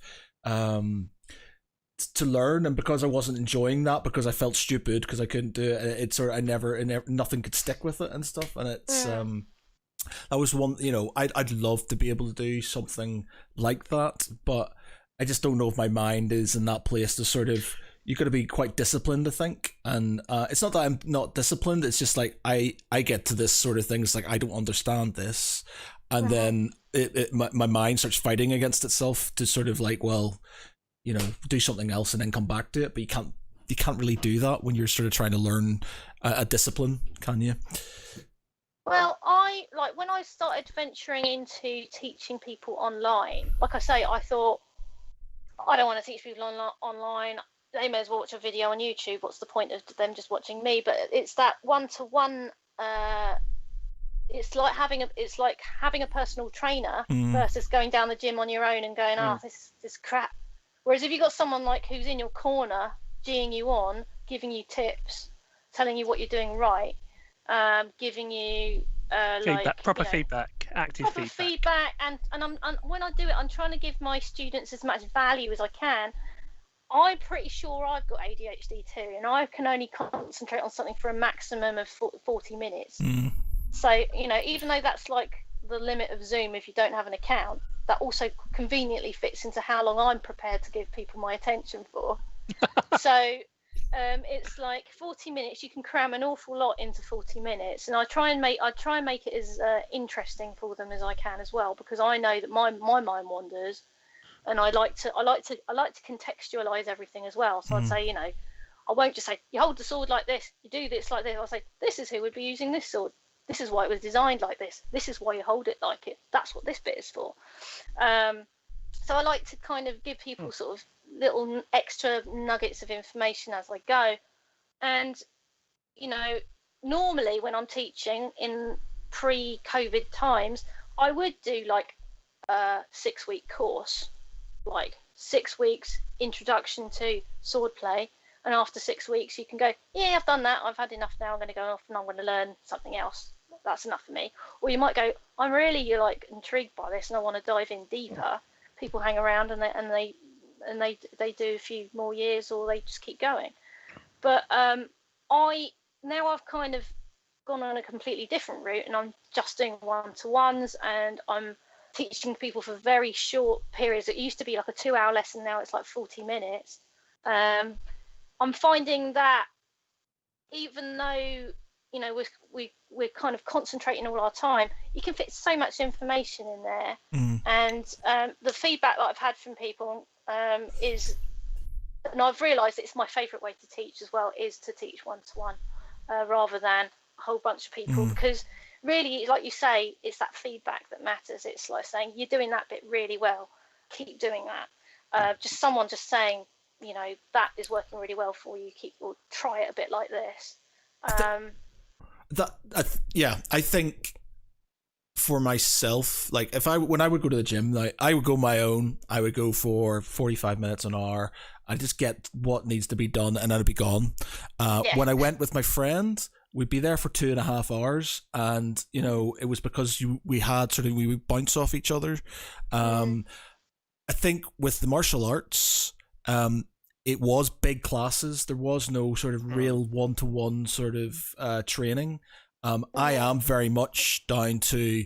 to learn, and because I wasn't enjoying that, because I felt stupid because I couldn't do it, it's sort of I never nothing could stick with it and stuff. And it's that was one, you know, I'd love to be able to do something like that, but I just don't know if my mind is in that place to sort of, you got to be quite disciplined, I think. And it's not that I'm not disciplined, it's just like I get to this sort of thing, it's like I don't understand this, and then my mind starts fighting against itself to sort of like, well, you know, do something else and then come back to it. But you can't really do that when you're sort of trying to learn a discipline, can you? Well, when I started venturing into teaching people online, like I say, I thought, I don't want to teach people online. They may as well watch a video on YouTube. What's the point of them just watching me? But it's that one-to-one. It's like having a personal trainer versus going down the gym on your own and going, this crap. Whereas if you've got someone like who's in your corner, geeing you on, giving you tips, telling you what you're doing right, giving you feedback, proper feedback, active feedback, and when I do it, I'm trying to give my students as much value as I can. I'm pretty sure I've got ADHD too, and I can only concentrate on something for a maximum of 40 minutes. So, you know, even though that's like the limit of Zoom if you don't have an account, that also conveniently fits into how long I'm prepared to give people my attention for. So it's like 40 minutes, you can cram an awful lot into 40 minutes, and I try and make it as interesting for them as I can as well, because I know that my mind wanders, and I like to contextualize everything as well. So I'd say, you know, I won't just say you hold the sword like this, you do this like this. I'll say this is who would be using this sword. This is why it was designed like this. This is why you hold it like it. That's what this bit is for. So I like to kind of give people sort of little extra nuggets of information as I go. And, you know, normally when I'm teaching in pre-COVID times, I would do like a 6-week course, like 6 weeks introduction to swordplay. And after 6 weeks, you can go, yeah, I've done that. I've had enough now. I'm going to go off and I'm going to learn something else. That's enough for me. Or you might go, I'm really like intrigued by this and I want to dive in deeper. People hang around and they do a few more years, or they just keep going. But I've kind of gone on a completely different route, and I'm just doing one-to-ones, and I'm teaching people for very short periods. It used to be like a 2-hour lesson, now it's like 40 minutes. I'm finding that even though, you know, we're kind of concentrating all our time, you can fit so much information in there. And the feedback that I've had from people is, and I've realised it's my favourite way to teach as well, is to teach one-to-one rather than a whole bunch of people, because really, like you say, it's that feedback that matters. It's like saying, you're doing that bit really well, keep doing that. Just someone just saying, you know, that is working really well for you, or try it a bit like this. I think for myself, like when I would go to the gym, like I would go my own. I would go for 45 minutes, an hour. I just get what needs to be done, and I'd be gone. When I went with my friend, we'd be there for 2.5 hours, and you know, it was because we would bounce off each other. I think with the martial arts, it was big classes. There was no sort of real one-to-one sort of training. I am very much down to,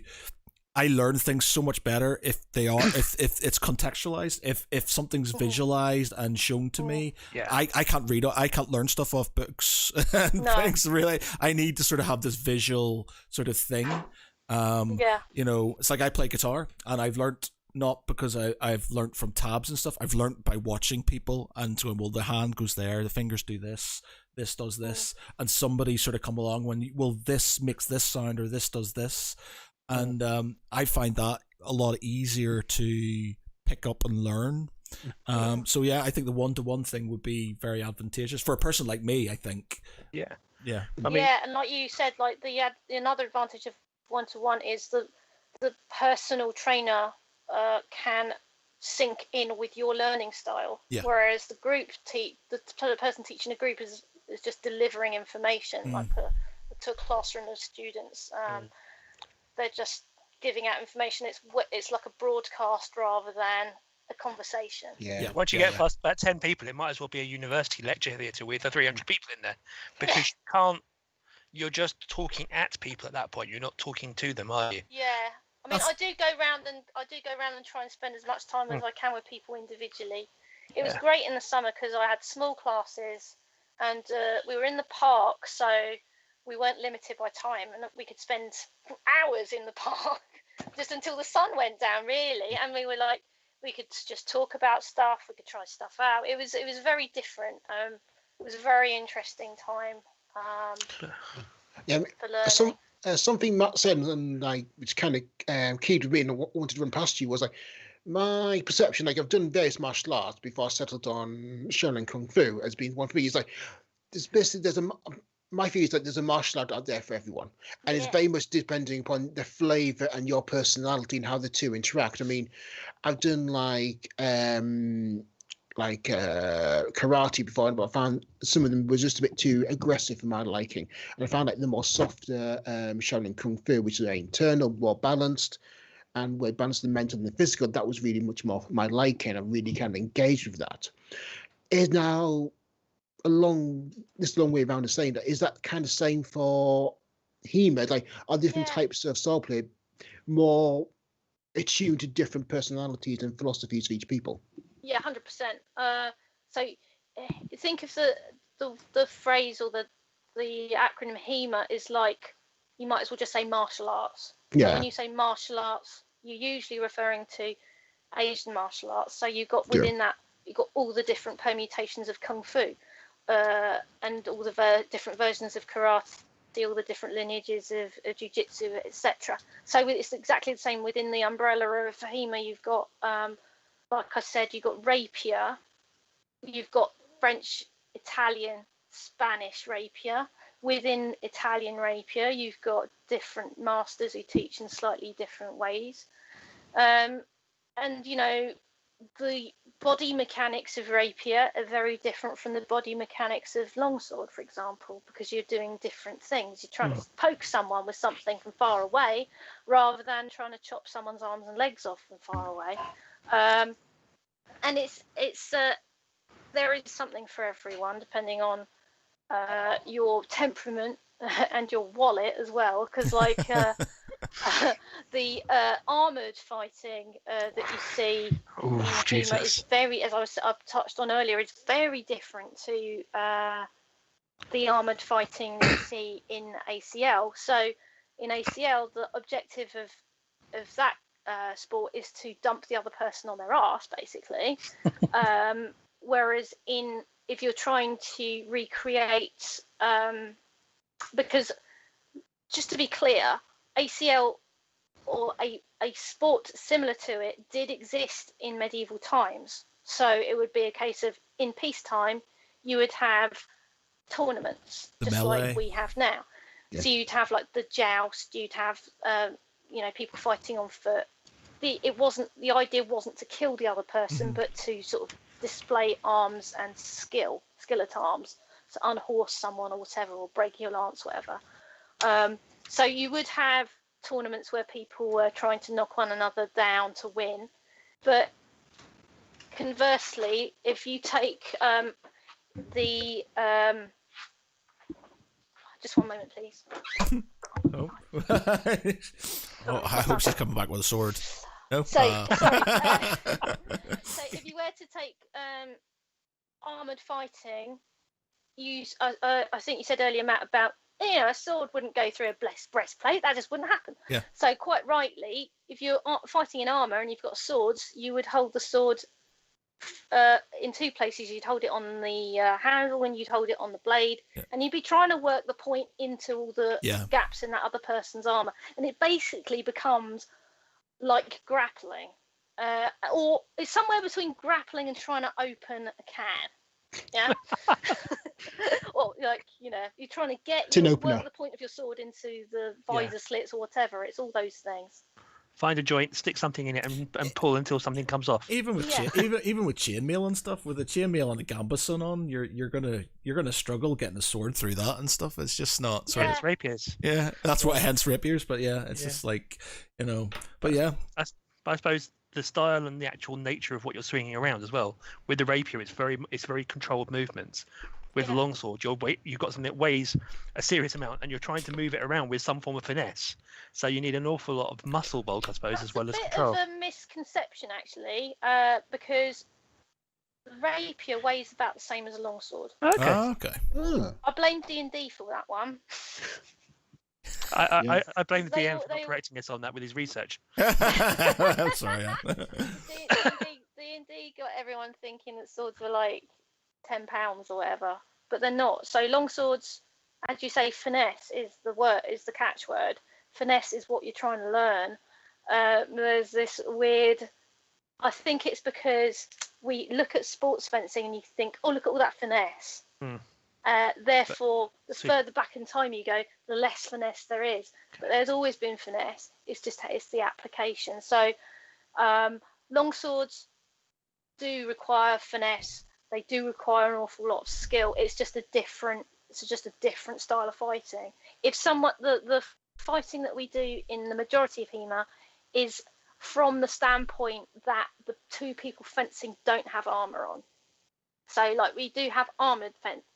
I learn things so much better if it's contextualized, if something's visualized and shown to me. I can't read it. I can't learn stuff off books and things, really. I need to sort of have this visual sort of thing. You know, it's like I play guitar, and I've learned, not because I've learned from tabs and stuff. I've learned by watching people and going, well, the hand goes there, the fingers do this does this, and somebody sort of come along this makes this sound, or this does this, and I find that a lot easier to pick up and learn. So yeah, I think the one-to-one thing would be very advantageous for a person like me, I think. Yeah. I mean, and like you said, like another advantage of one-to-one is the personal trainer can sync in with your learning style, whereas the person teaching a group is just delivering information like to a classroom of students. They're just, giving out information. It's like a broadcast rather than a conversation. Yeah. Once you get past about 10 people, it might as well be a university lecture theatre with 300 people in there, because you can't. You're just talking at people at that point. You're not talking to them, are you? Yeah. I mean, I do go around and try and spend as much time as I can with people individually. It was great in the summer because I had small classes, and we were in the park, so we weren't limited by time, and we could spend hours in the park just until the sun went down, really. And we were like, we could just talk about stuff. We could try stuff out. It was very different. It was a very interesting time. For learning. Something Matt said, and which kind of keyed with me and I wanted to run past you, was like my perception. Like, I've done various martial arts before I settled on Shaolin Kung Fu as being one for me. It's like my view is that there's a martial art out there for everyone, and it's very much depending upon the flavor and your personality and how the two interact. I mean, I've done karate before, but I found some of them was just a bit too aggressive for my liking, and I found like the more softer Shaolin Kung Fu, which is internal, more balanced, and where balanced the mental and the physical, that was really much more my liking. I really kind of engaged with that. Is now this long way around of saying that, is that kind of same for HEMA? Like, are different types of swordplay more attuned to different personalities and philosophies of each people? Yeah, 100%. So think of the phrase or the acronym HEMA is like, you might as well just say martial arts. Yeah. So when you say martial arts, you're usually referring to Asian martial arts. So you've got within that, you've got all the different permutations of Kung Fu, and all the different versions of karate, all the different lineages of jiu-jitsu, etc. So it's exactly the same within the umbrella of HEMA. You've got like I said, you've got rapier, you've got French, Italian, Spanish rapier. Within Italian rapier, you've got different masters who teach in slightly different ways. And, you know, the body mechanics of rapier are very different from the body mechanics of longsword, for example, because you're doing different things. You're trying to poke someone with something from far away rather than trying to chop someone's arms and legs off from far away. And there is something for everyone, depending on your temperament and your wallet as well. Because like the armored fighting that you see in HEMA is very, as I've touched on earlier, it's very different to the armored fighting you see in ACL. So in ACL, the objective of that sport is to dump the other person on their arse, basically. Whereas if you're trying to recreate, because just to be clear, ACL or a sport similar to it did exist in medieval times. So it would be a case of, in peacetime, you would have tournaments, just like we have now. Yeah. So you'd have like the joust, you'd have people fighting on foot. The idea wasn't to kill the other person, but to sort of display arms and skill at arms, so unhorse someone or whatever, or break your lance, whatever. So you would have tournaments where people were trying to knock one another down to win. But conversely, if you take just one moment, please. I hope she's coming back with a sword. No. So if you were to take armored fighting, I think you said earlier, Matt, about a sword wouldn't go through a breastplate. That just wouldn't happen. Yeah. So quite rightly, if you're fighting in armor and you've got swords, you would hold the sword in two places. You'd hold it on the handle and you'd hold it on the blade, and you'd be trying to work the point into all the gaps in that other person's armor, and it basically becomes like grappling, or it's somewhere between grappling and trying to open a can. Yeah. Or you're trying to work the point of your sword into the visor slits or whatever. It's all those things. Find a joint, stick something in it, and pull until something comes off. Even with even with chainmail and stuff, with a chainmail and a gambeson on, you're gonna struggle getting the sword through that and stuff. It's just not sort It's rapiers. Yeah, that's what hence rapiers. But yeah, it's just like But yeah, I suppose the style and the actual nature of what you're swinging around as well. With the rapier, it's very controlled movements. With the longsword, you've got something that weighs a serious amount, and you're trying to move it around with some form of finesse. So you need an awful lot of muscle bulk, I suppose, as well as control. That's a bit of a misconception, actually, because the rapier weighs about the same as a longsword. Okay. I blame D&D for that one. I blame the DM for not correcting us on that with his research. Sorry. D&D got everyone thinking that swords were like £10 or whatever, but they're not. So longswords, as you say, finesse is the catchword. Finesse is what you're trying to learn. There's this weird, I think it's because we look at sports fencing and you think, oh, look at all that finesse. Therefore, the further back in time you go, the less finesse there is. But there's always been finesse. It's the application. So longswords do require finesse. They do require an awful lot of skill. It's just a different style of fighting. If the fighting that we do in the majority of HEMA is from the standpoint that the two people fencing don't have armor on. So like we do have armored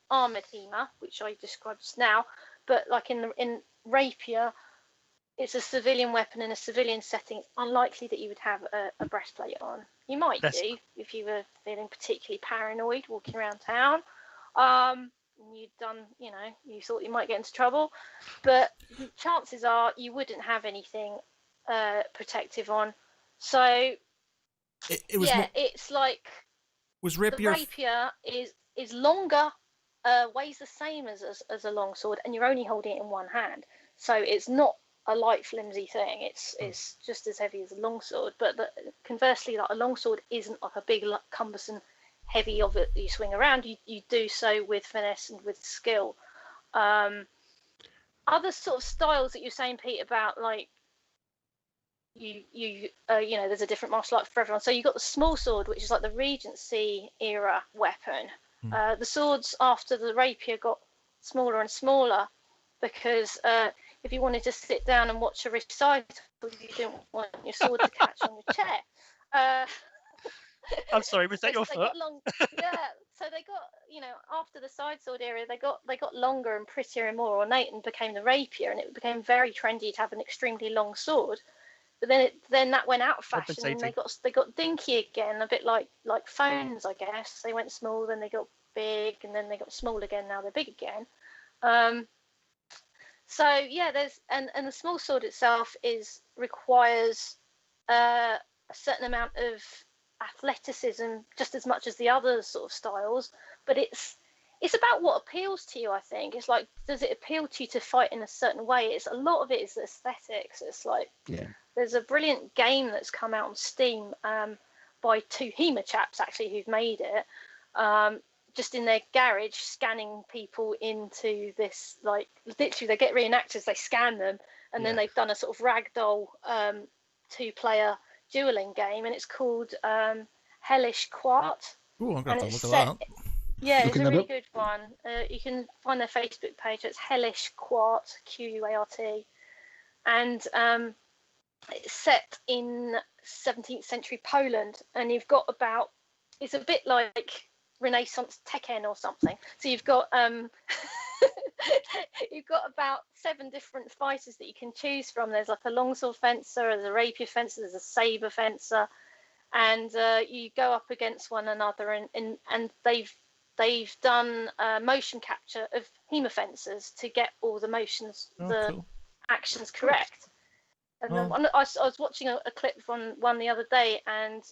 HEMA, which I described just now, but like in rapier, it's a civilian weapon in a civilian setting. It's unlikely that you would have a breastplate on. You might do if you were feeling particularly paranoid walking around town. You thought you might get into trouble, but chances are you wouldn't have anything protective on. So it's like rapier. The rapier is longer, weighs the same as a longsword, and you're only holding it in one hand. So it's not a light, flimsy thing. It's just as heavy as a longsword. But conversely, like a longsword isn't like a big, cumbersome, heavy of it that you swing around. You do so with finesse and with skill. Other sort of styles that you're saying, Pete, about like there's a different martial art for everyone. So you've got the small sword, which is like the Regency era weapon. The swords after the rapier got smaller and smaller because if you wanted to sit down and watch a recital, you didn't want your sword to catch on your chair. I'm sorry, was that your foot? So they got, after the side sword era, they got longer and prettier and more ornate and became the rapier, and it became very trendy to have an extremely long sword. But then that went out of fashion, and they got dinky again, a bit like phones, I guess. They went small, then they got big, and then they got small again. Now they're big again. So yeah, and the small sword itself requires a certain amount of athleticism just as much as the other sort of styles, but it's about what appeals to you. I think it's like, does it appeal to you to fight in a certain way? It's a lot of it is aesthetics. It's like there's a brilliant game that's come out on Steam by two HEMA chaps actually who've made it just in their garage, scanning people into this, like literally they get reenactors, they scan them, and then they've done a sort of ragdoll 2-player dueling game, and it's called Hellish Quart. Ooh, I'm going to have to look at that. Yeah, it's a really good one. You can find their Facebook page. It's Hellish Quart, Quart, and it's set in 17th century Poland, and you've got it's a bit like Renaissance Tekken or something. So you've got you've got about 7 different fighters that you can choose from. There's like a longsword fencer, there's a rapier fencer, there's a saber fencer, and you go up against one another, and they've done motion capture of HEMA fencers to get all the motions, cool. Actions correct. And then I was watching a clip from one the other day, and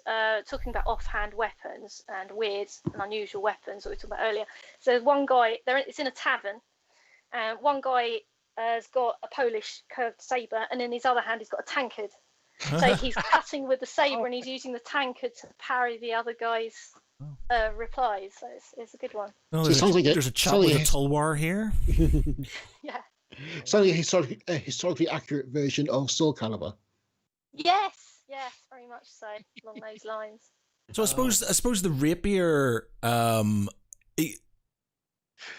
talking about offhand weapons and weird and unusual weapons that we talked about earlier. So one guy, it's in a tavern, and one guy has got a Polish curved saber, and in his other hand he's got a tankard. So he's cutting with the saber, and he's using the tankard to parry the other guy's replies. So it's a good one. Oh, there's a chap with a tulwar here. Yeah. It's only a historically accurate version of Soul Calibur. Yes, very much so, along those lines. So I suppose the rapier,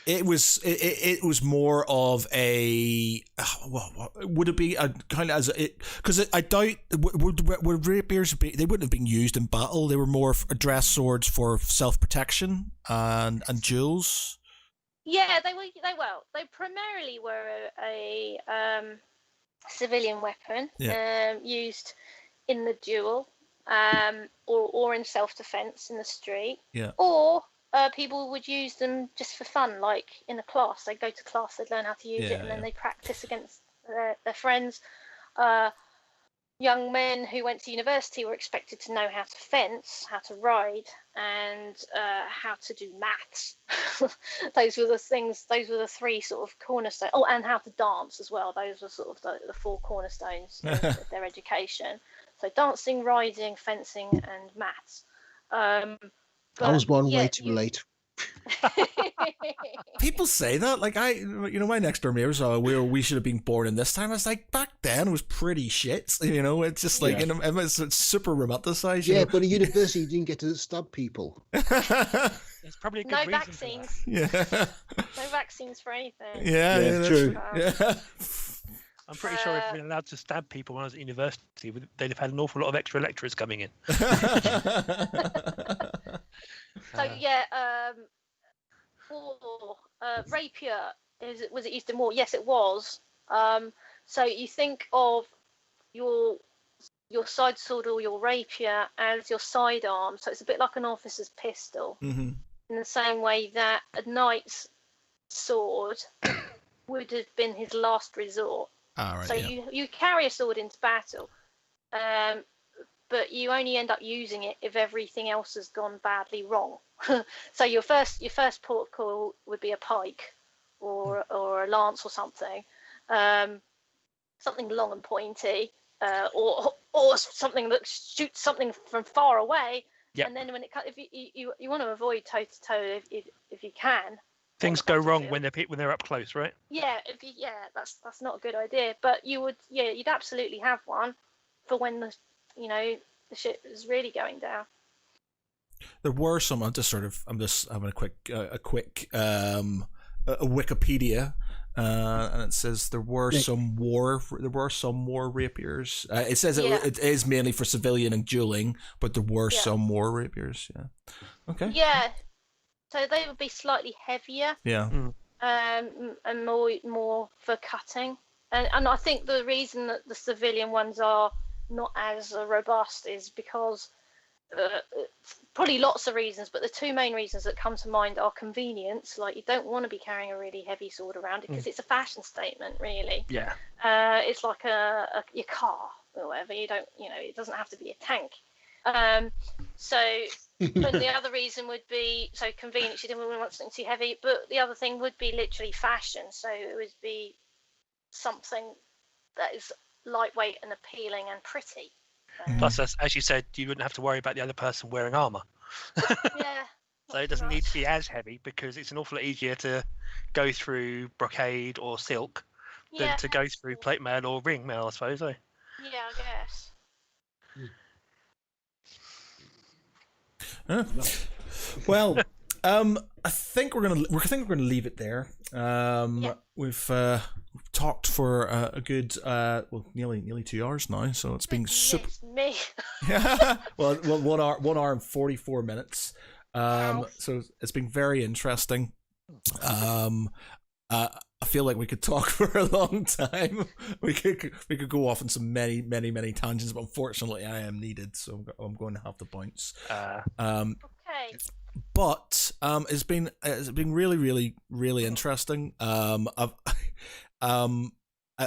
it was more of a would it be a kind of as it, because I doubt would rapiers be, they wouldn't have been used in battle. They were more dress swords for self protection and duels. Yeah, they primarily were a civilian weapon, used in the duel, or in self-defense in the street, or people would use them just for fun, like in a class. They'd go to class, they'd learn how to use it, and then they practice against their friends. Young men who went to university were expected to know how to fence, how to ride, and how to do maths. Those were the things. Those were the three sort of cornerstones. Oh, and how to dance as well. Those were sort of the four cornerstones of their education. So dancing, riding, fencing, and maths. I was born way too late. People say that, like my next door neighbors, we should have been born in this time. I was like, back then it was pretty shit. It's just like it's super romanticized. Yeah, but at university you didn't get to stab people. There's probably a good reason vaccines. For that. No vaccines for anything. Yeah, true. I'm pretty sure if we'd been allowed to stab people when I was at university, they'd have had an awful lot of extra lecturers coming in. So for rapier, was it used in war? Yes, it was. So you think of your side sword or your rapier as your sidearm. So it's a bit like an officer's pistol, in the same way that a knight's sword would have been his last resort. So you carry a sword into battle, but you only end up using it if everything else has gone badly wrong. So your first port of call would be a pike or a lance or something long and pointy, or something that shoots something from far away. Yep. And then when if you want to avoid toe to toe if you can. Things go wrong when they're up close, right? Yeah, that's not a good idea. But you'd absolutely have one for when the shit is really going down. There were some. I'm just having a quick Wikipedia, and it says there were some war rapiers. It says it is mainly for civilian and dueling, but there were some war rapiers. Yeah. Okay. Yeah. So they would be slightly heavier. Yeah. And more for cutting. And I think the reason that the civilian ones are not as robust is because probably lots of reasons, but the two main reasons that come to mind are convenience. Like, you don't want to be carrying a really heavy sword around because it's a fashion statement, really. Yeah. It's like your car or whatever. You don't, it doesn't have to be a tank. So, but the other reason would be, so convenience, you didn't want something too heavy, but the other thing would be literally fashion. So it would be something that is lightweight and appealing and pretty. Plus, as you said, you wouldn't have to worry about the other person wearing armor. Yeah. So it doesn't need to be as heavy because it's an awful lot easier to go through brocade or silk than to go through plate mail or ring mail, I suppose. Eh? Yeah, I guess. Well, I think we're gonna leave it there. We've talked for a good nearly 2 hours now, so it's been super. Me. Well, 1 hour and 44 minutes. Wow. So it's been very interesting. I feel like we could talk for a long time. We could go off on some many tangents, but unfortunately I am needed, so I'm going to have to bounce. Okay. But it's been really interesting. I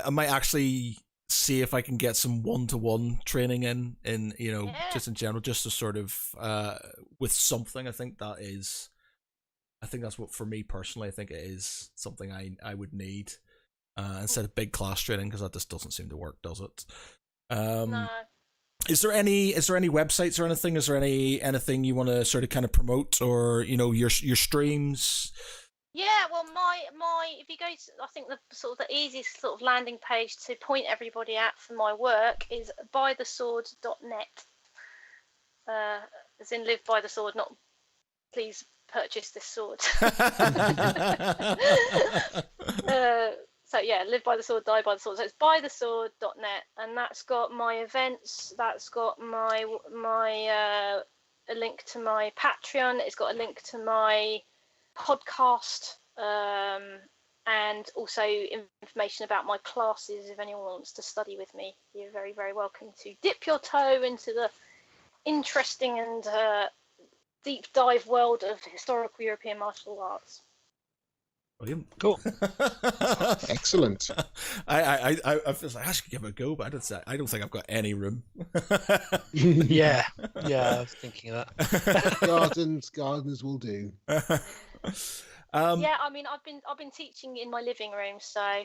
might actually see if I can get some one-to-one training in just in general, just to sort of with something. I think that's what, for me personally, I think it is something I would need instead of big class training, because that just doesn't seem to work, does it? No. Is there any websites or anything? Is there anything you want to sort of kind of promote, or your streams? Yeah, well, my if you go to, I think the sort of the easiest sort of landing page to point everybody at for my work is bythesword.net. As in live by the sword, not please purchase this sword. So yeah, live by the sword, die by the sword. So it's bythesword.net, and that's got my events. That's got my a link to my Patreon. It's got a link to my podcast, and also information about my classes. If anyone wants to study with me, you're very, very welcome to dip your toe into the interesting and deep dive world of historical European martial arts. Brilliant. Cool. Excellent. I feel like I should give it a go, but I don't think I've got any room. Yeah, I was thinking of that. Gardens will do. Yeah, I mean, I've been teaching in my living room, so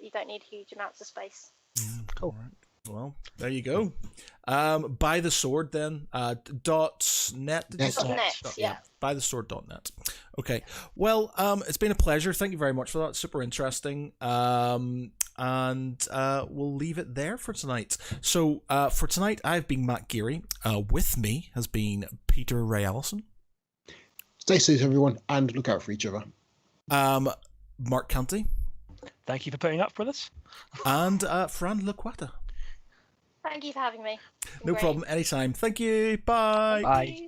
you don't need huge amounts of space. Cool. Right. Well, there you go. By the sword then. .net. Did you say? .net. Yeah. Bythesword.net. Okay. Well, it's been a pleasure. Thank you very much for that. Super interesting. And we'll leave it there for tonight. So for tonight, I've been Matt Geary. With me has been Peter Ray Allison. Stay safe, everyone, and look out for each other. Mark Canty. Thank you for putting up with us. And Fran Lacuata. Thank you for having me. No problem. Anytime. Thank you. Bye. Bye.